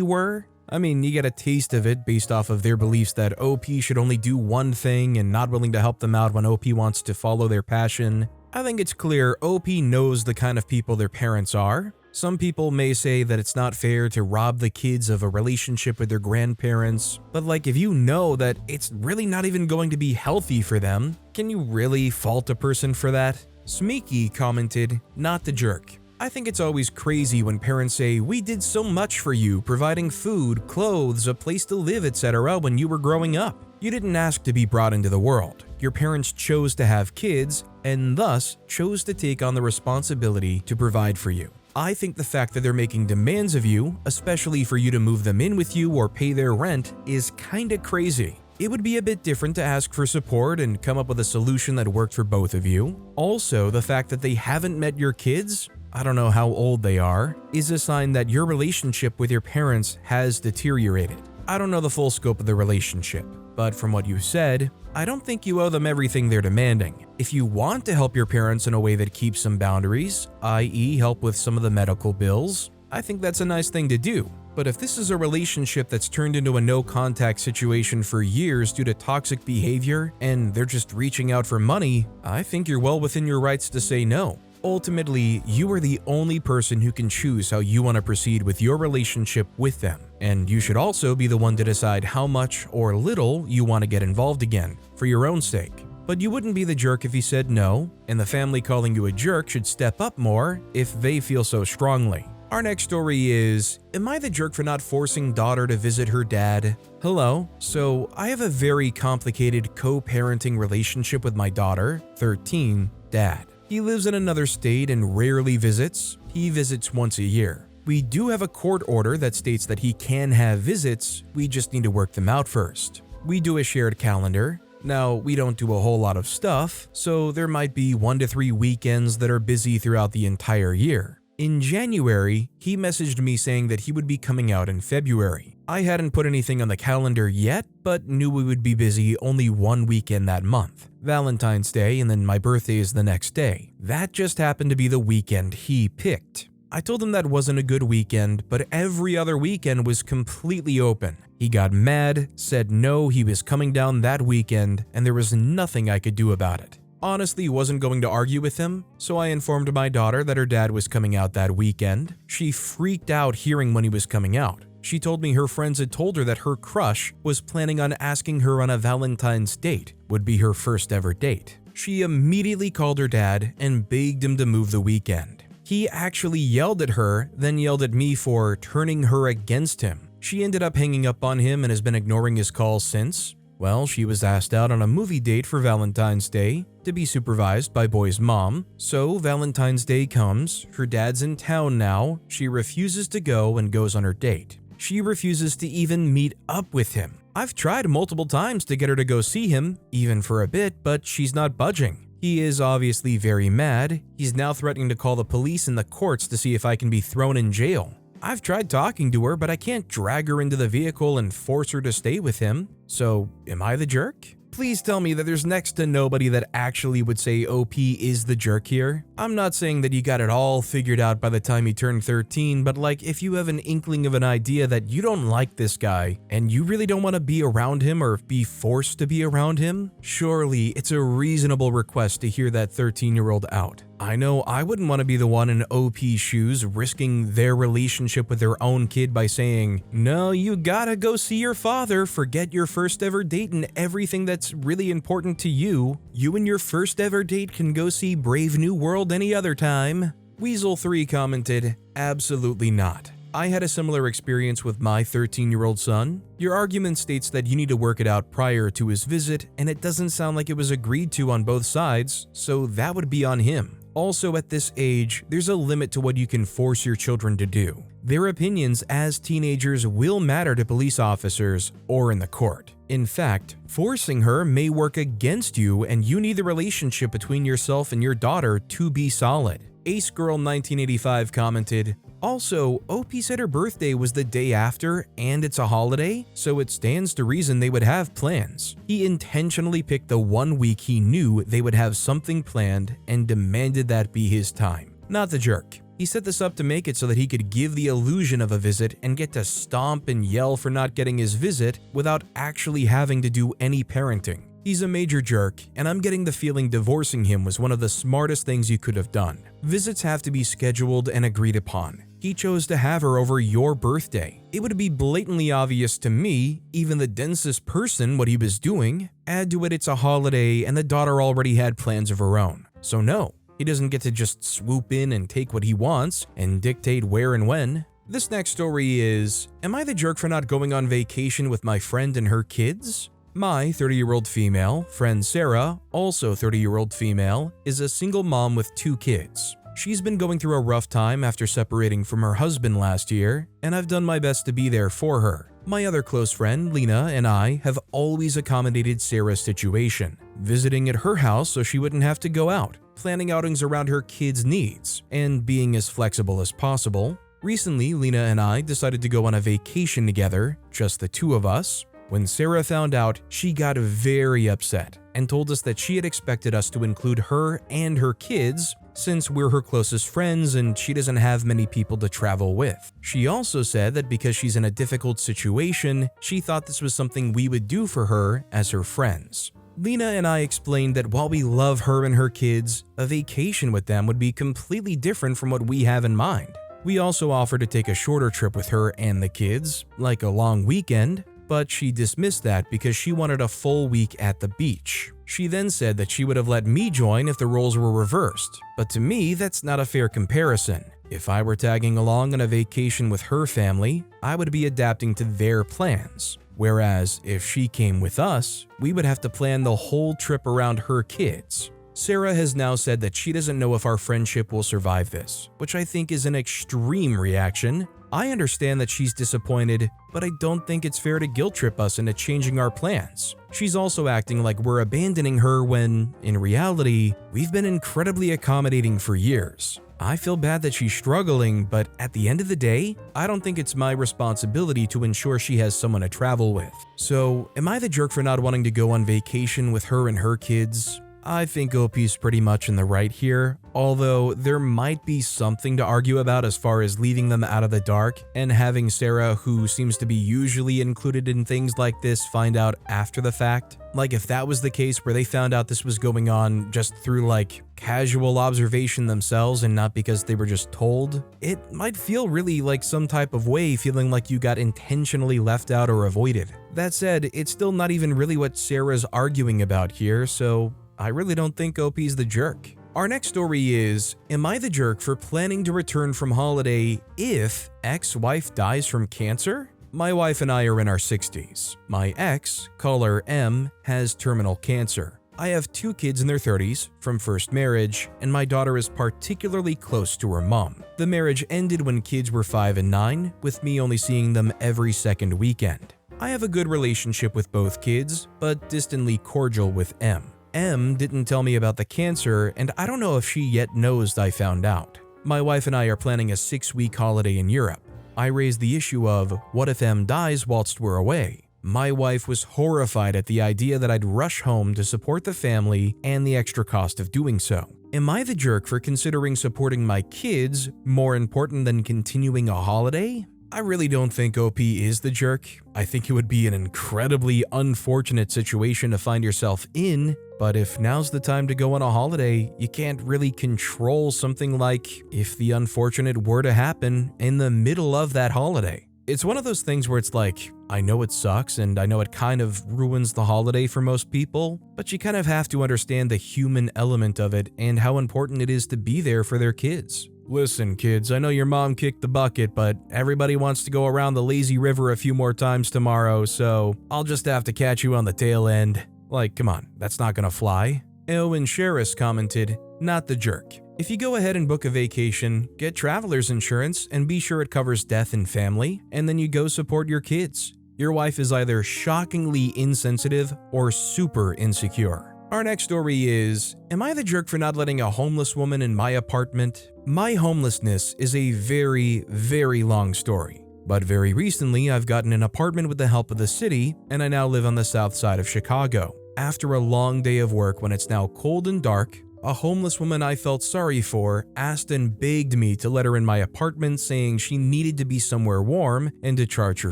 were. I mean, you get a taste of it based off of their beliefs that OP should only do one thing and not willing to help them out when OP wants to follow their passion. I think it's clear OP knows the kind of people their parents are. Some people may say that it's not fair to rob the kids of a relationship with their grandparents, but if you know that it's really not even going to be healthy for them, can you really fault a person for that? Smeeky commented, "Not the jerk. I think it's always crazy when parents say, 'We did so much for you, providing food, clothes, a place to live, etc. when you were growing up. You didn't ask to be brought into the world. Your parents chose to have kids, and thus chose to take on the responsibility to provide for you.' I think the fact that they're making demands of you, especially for you to move them in with you or pay their rent, is kinda crazy. It would be a bit different to ask for support and come up with a solution that worked for both of you. Also, the fact that they haven't met your kids, I don't know how old they are, is a sign that your relationship with your parents has deteriorated. I don't know the full scope of the relationship, but from what you said, I don't think you owe them everything they're demanding. If you want to help your parents in a way that keeps some boundaries, i.e. help with some of the medical bills, I think that's a nice thing to do. But if this is a relationship that's turned into a no-contact situation for years due to toxic behavior and they're just reaching out for money, I think you're well within your rights to say no. Ultimately, you are the only person who can choose how you want to proceed with your relationship with them, and you should also be the one to decide how much or little you want to get involved again, for your own sake. But you wouldn't be the jerk if you said no, and the family calling you a jerk should step up more if they feel so strongly. Our next story is, am I the jerk for not forcing daughter to visit her dad? Hello, so I have a very complicated co-parenting relationship with my daughter, 13, dad. He lives in another state and rarely visits. He visits once a year. We do have a court order that states that he can have visits, we just need to work them out first. We do a shared calendar. Now, we don't do a whole lot of stuff, so there might be 1 to 3 weekends that are busy throughout the entire year. In January, he messaged me saying that he would be coming out in February. I hadn't put anything on the calendar yet, but knew we would be busy only 1 weekend that month. Valentine's Day, and then my birthday is the next day. That just happened to be the weekend he picked. I told him that wasn't a good weekend, but every other weekend was completely open. He got mad, said no, he was coming down that weekend, and there was nothing I could do about it. Honestly, wasn't going to argue with him, so I informed my daughter that her dad was coming out that weekend. She freaked out hearing when he was coming out. She told me her friends had told her that her crush was planning on asking her on a Valentine's date, would be her first ever date. She immediately called her dad and begged him to move the weekend. He actually yelled at her, then yelled at me for turning her against him. She ended up hanging up on him and has been ignoring his calls since. Well, she was asked out on a movie date for Valentine's Day to be supervised by boy's mom. So Valentine's Day comes, her dad's in town now, she refuses to go and goes on her date. She refuses to even meet up with him. I've tried multiple times to get her to go see him, even for a bit, but she's not budging. He is obviously very mad. He's now threatening to call the police and the courts to see if I can be thrown in jail. I've tried talking to her, but I can't drag her into the vehicle and force her to stay with him. So, am I the jerk? Please tell me that there's next to nobody that actually would say OP is the jerk here. I'm not saying that you got it all figured out by the time you turn 13, but like if you have an inkling of an idea that you don't like this guy and you really don't want to be around him or be forced to be around him, surely it's a reasonable request to hear that 13-year-old out. I know I wouldn't want to be the one in OP's shoes risking their relationship with their own kid by saying, no, you gotta go see your father, forget your first ever date and everything that's really important to you. You and your first ever date can go see Brave New World any other time. Weasel3 commented, absolutely not. I had a similar experience with my 13-year-old son. Your argument states that you need to work it out prior to his visit, and it doesn't sound like it was agreed to on both sides, so that would be on him. Also, at this age, there's a limit to what you can force your children to do. Their opinions as teenagers will matter to police officers or in the court. In fact, forcing her may work against you, and you need the relationship between yourself and your daughter to be solid. Ace Girl 1985 commented, also, OP said her birthday was the day after and it's a holiday, so it stands to reason they would have plans. He intentionally picked the 1 week he knew they would have something planned and demanded that be his time. Not the jerk. He set this up to make it so that he could give the illusion of a visit and get to stomp and yell for not getting his visit without actually having to do any parenting. He's a major jerk, and I'm getting the feeling divorcing him was one of the smartest things you could have done. Visits have to be scheduled and agreed upon. He chose to have her over your birthday. It would be blatantly obvious to me, even the densest person, what he was doing. Add to it it's a holiday and the daughter already had plans of her own. So no, he doesn't get to just swoop in and take what he wants and dictate where and when. This next story is, am I the jerk for not going on vacation with my friend and her kids? My 30-year-old female, friend Sarah, also 30-year-old female, is a single mom with 2 kids. She's been going through a rough time after separating from her husband last year, and I've done my best to be there for her. My other close friend, Lena, and I have always accommodated Sarah's situation, visiting at her house so she wouldn't have to go out. planning outings around her kids' needs, and being as flexible as possible. Recently, Lena and I decided to go on a vacation together, just the two of us. When Sarah found out, she got very upset and told us that she had expected us to include her and her kids since we're her closest friends and she doesn't have many people to travel with. She also said that because she's in a difficult situation, she thought this was something we would do for her as her friends. Lena and I explained that while we love her and her kids, a vacation with them would be completely different from what we have in mind. We also offered to take a shorter trip with her and the kids, like a long weekend, but she dismissed that because she wanted a full week at the beach. She then said that she would have let me join if the roles were reversed, but to me, that's not a fair comparison. If I were tagging along on a vacation with her family, I would be adapting to their plans. Whereas if she came with us, we would have to plan the whole trip around her kids. Sarah has now said that she doesn't know if our friendship will survive this, which I think is an extreme reaction. I understand that she's disappointed, but I don't think it's fair to guilt trip us into changing our plans. She's also acting like we're abandoning her when, in reality, we've been incredibly accommodating for years. I feel bad that she's struggling, but at the end of the day, I don't think it's my responsibility to ensure she has someone to travel with. So, am I the jerk for not wanting to go on vacation with her and her kids? I think OP's pretty much in the right here, although there might be something to argue about as far as leaving them out of the dark and having Sarah, who seems to be usually included in things like this, find out after the fact. Like if that was the case where they found out this was going on just through like casual observation themselves and not because they were just told, it might feel really like some type of way, feeling like you got intentionally left out or avoided. That said, it's still not even really what Sarah's arguing about here, so I really don't think OP's the jerk. Our next story is, am I the jerk for planning to return from holiday if ex-wife dies from cancer? My wife and I are in our 60s. My ex, call her M, has terminal cancer. I have 2 kids in their 30s from first marriage, and my daughter is particularly close to her mom. The marriage ended when kids were 5 and 9, with me only seeing them every second weekend. I have a good relationship with both kids, but distantly cordial with M. M didn't tell me about the cancer, and I don't know if she yet knows I found out. My wife and I are planning a 6-week holiday in Europe. I raised the issue of, what if M dies whilst we're away? My wife was horrified at the idea that I'd rush home to support the family and the extra cost of doing so. Am I the jerk for considering supporting my kids more important than continuing a holiday? I really don't think OP is the jerk. I think it would be an incredibly unfortunate situation to find yourself in, but if now's the time to go on a holiday, you can't really control something like if the unfortunate were to happen in the middle of that holiday. It's one of those things where it's like, I know it sucks and I know it kind of ruins the holiday for most people, but you kind of have to understand the human element of it and how important it is to be there for their kids. Listen, kids, I know your mom kicked the bucket, but everybody wants to go around the lazy river a few more times tomorrow, so I'll just have to catch you on the tail end. Like, come on, that's not gonna fly. Owen Sheris commented, not the jerk. If you go ahead and book a vacation, get traveler's insurance and be sure it covers death and family, and then you go support your kids. Your wife is either shockingly insensitive or super insecure. Our next story is, am I the jerk for not letting a homeless woman in my apartment? My homelessness is a very, very long story. But very recently, I've gotten an apartment with the help of the city, and I now live on the south side of Chicago. After a long day of work when it's now cold and dark, a homeless woman I felt sorry for asked and begged me to let her in my apartment, saying she needed to be somewhere warm and to charge her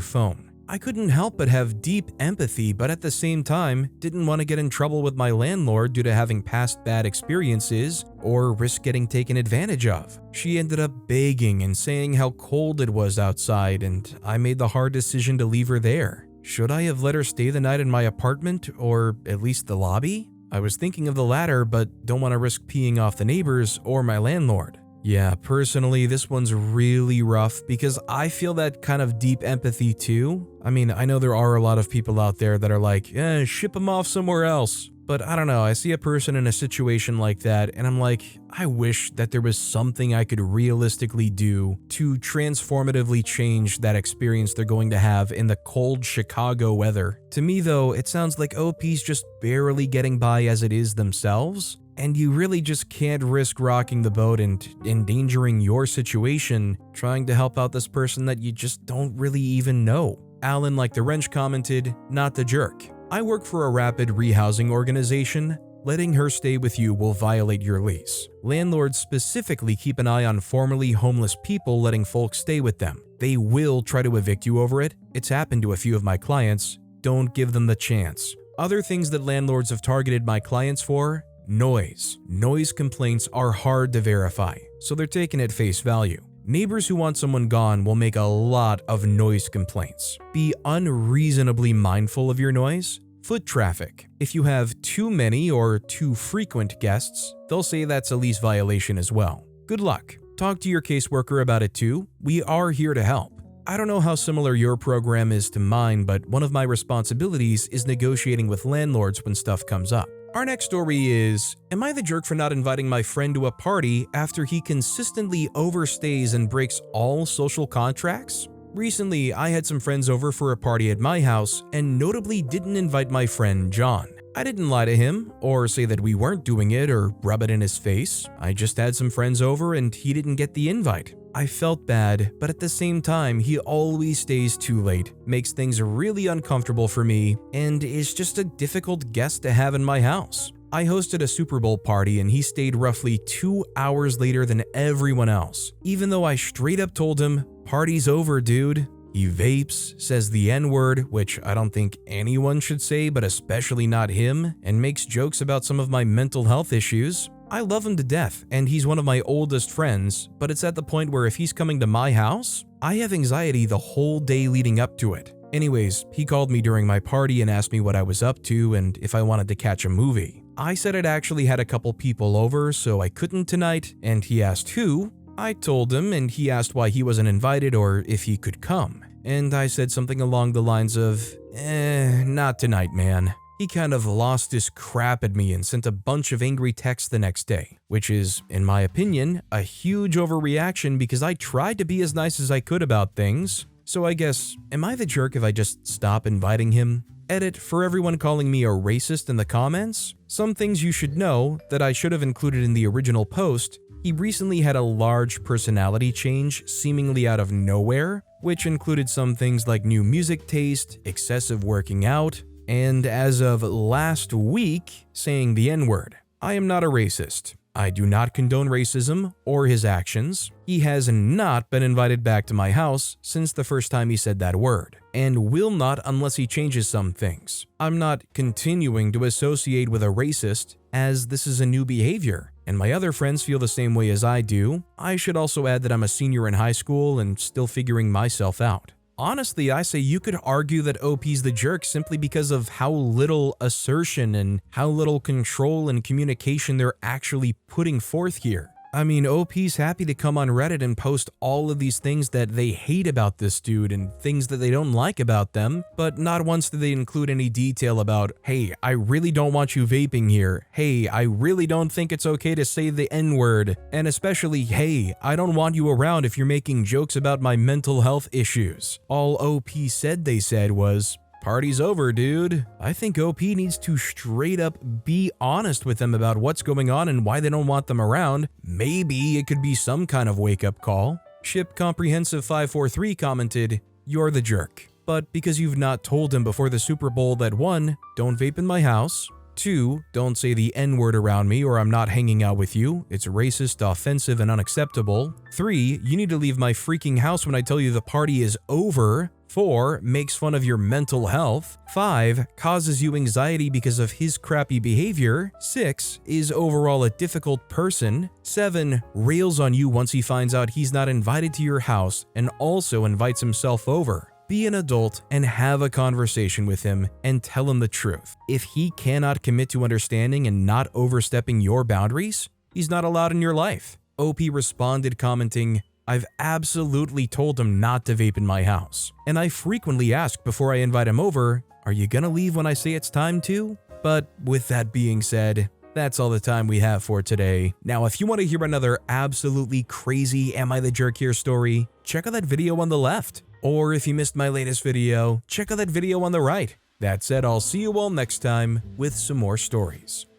phone. I couldn't help but have deep empathy, but at the same time, didn't want to get in trouble with my landlord due to having past bad experiences or risk getting taken advantage of. She ended up begging and saying how cold it was outside, and I made the hard decision to leave her there. Should I have let her stay the night in my apartment, or at least the lobby? I was thinking of the latter, but don't want to risk peeing off the neighbors or my landlord. Yeah, personally, this one's really rough because I feel that kind of deep empathy too. I mean, I know there are a lot of people out there that are like, ship them off somewhere else. But I don't know, I see a person in a situation like that and I'm like, I wish that there was something I could realistically do to transformatively change that experience they're going to have in the cold Chicago weather. To me though, it sounds like OP's just barely getting by as it is themselves. and you really just can't risk rocking the boat and endangering your situation trying to help out this person that you just don't really even know. Alan Like the Wrench commented, "Not the jerk. I work for a rapid rehousing organization. Letting her stay with you will violate your lease. Landlords specifically keep an eye on formerly homeless people letting folks stay with them. They will try to evict you over it. It's happened to a few of my clients. Don't give them the chance." Other things that landlords have targeted my clients for: noise. Noise complaints are hard to verify, so they're taken at face value. Neighbors who want someone gone will make a lot of noise complaints. Be unreasonably mindful of your noise. Foot traffic. If you have too many or too frequent guests, they'll say that's a lease violation as well. Good luck. Talk to your caseworker about it too. We are here to help. I don't know how similar your program is to mine, but one of my responsibilities is negotiating with landlords when stuff comes up. Our next story is, am I the jerk for not inviting my friend to a party after he consistently overstays and breaks all social contracts? Recently, I had some friends over for a party at my house and notably didn't invite my friend John. I didn't lie to him or say that we weren't doing it or rub it in his face. I just had some friends over and he didn't get the invite. I felt bad, but at the same time, he always stays too late, makes things really uncomfortable for me, and is just a difficult guest to have in my house. I hosted a Super Bowl party and he stayed roughly 2 hours later than everyone else, even though I straight up told him, "Party's over, dude." He vapes, says the N-word, which I don't think anyone should say, but especially not him, and makes jokes about some of my mental health issues. I love him to death, and he's one of my oldest friends, but it's at the point where if he's coming to my house, I have anxiety the whole day leading up to it. Anyways, he called me during my party and asked me what I was up to and if I wanted to catch a movie. I said I'd actually had a couple people over, so I couldn't tonight, and he asked who. I told him, and he asked why he wasn't invited or if he could come. And I said something along the lines of, not tonight, man. He kind of lost his crap at me and sent a bunch of angry texts the next day, which is, in my opinion, a huge overreaction because I tried to be as nice as I could about things. So I guess, am I the jerk if I just stop inviting him? Edit, for everyone calling me a racist in the comments, some things you should know that I should have included in the original post. He recently had a large personality change seemingly out of nowhere, which included some things like new music taste, excessive working out, and as of last week, saying the N-word. I am not a racist. I do not condone racism or his actions. He has not been invited back to my house since the first time he said that word, and will not unless he changes some things. I'm not continuing to associate with a racist, as this is a new behavior, and my other friends feel the same way as I do. I should also add that I'm a senior in high school and still figuring myself out. Honestly, I say you could argue that OP's the jerk simply because of how little assertion and how little control and communication they're actually putting forth here. I mean, OP's happy to come on Reddit and post all of these things that they hate about this dude and things that they don't like about them, but not once do they include any detail about, hey, I really don't want you vaping here. Hey, I really don't think it's okay to say the N-word. And especially, hey, I don't want you around if you're making jokes about my mental health issues. All OP said they said was, "Party's over, dude." I think OP needs to straight up be honest with them about what's going on and why they don't want them around. Maybe it could be some kind of wake-up call. Ship Comprehensive 543 commented, "You're the jerk. But because you've not told him before the Super Bowl that 1, don't vape in my house, 2, don't say the N-word around me or I'm not hanging out with you. It's racist, offensive, and unacceptable. 3, you need to leave my freaking house when I tell you the party is over. 4, makes fun of your mental health. 5, causes you anxiety because of his crappy behavior. 6, is overall a difficult person. 7, rails on you once he finds out he's not invited to your house and also invites himself over. Be an adult and have a conversation with him and tell him the truth. If he cannot commit to understanding and not overstepping your boundaries, he's not allowed in your life." OP responded commenting, "I've absolutely told him not to vape in my house, and I frequently ask before I invite him over, are you gonna leave when I say it's time to?" But with that being said, that's all the time we have for today. Now, if you want to hear another absolutely crazy Am I the Jerk Here story, check out that video on the left. Or if you missed my latest video, check out that video on the right. That said, I'll see you all next time with some more stories.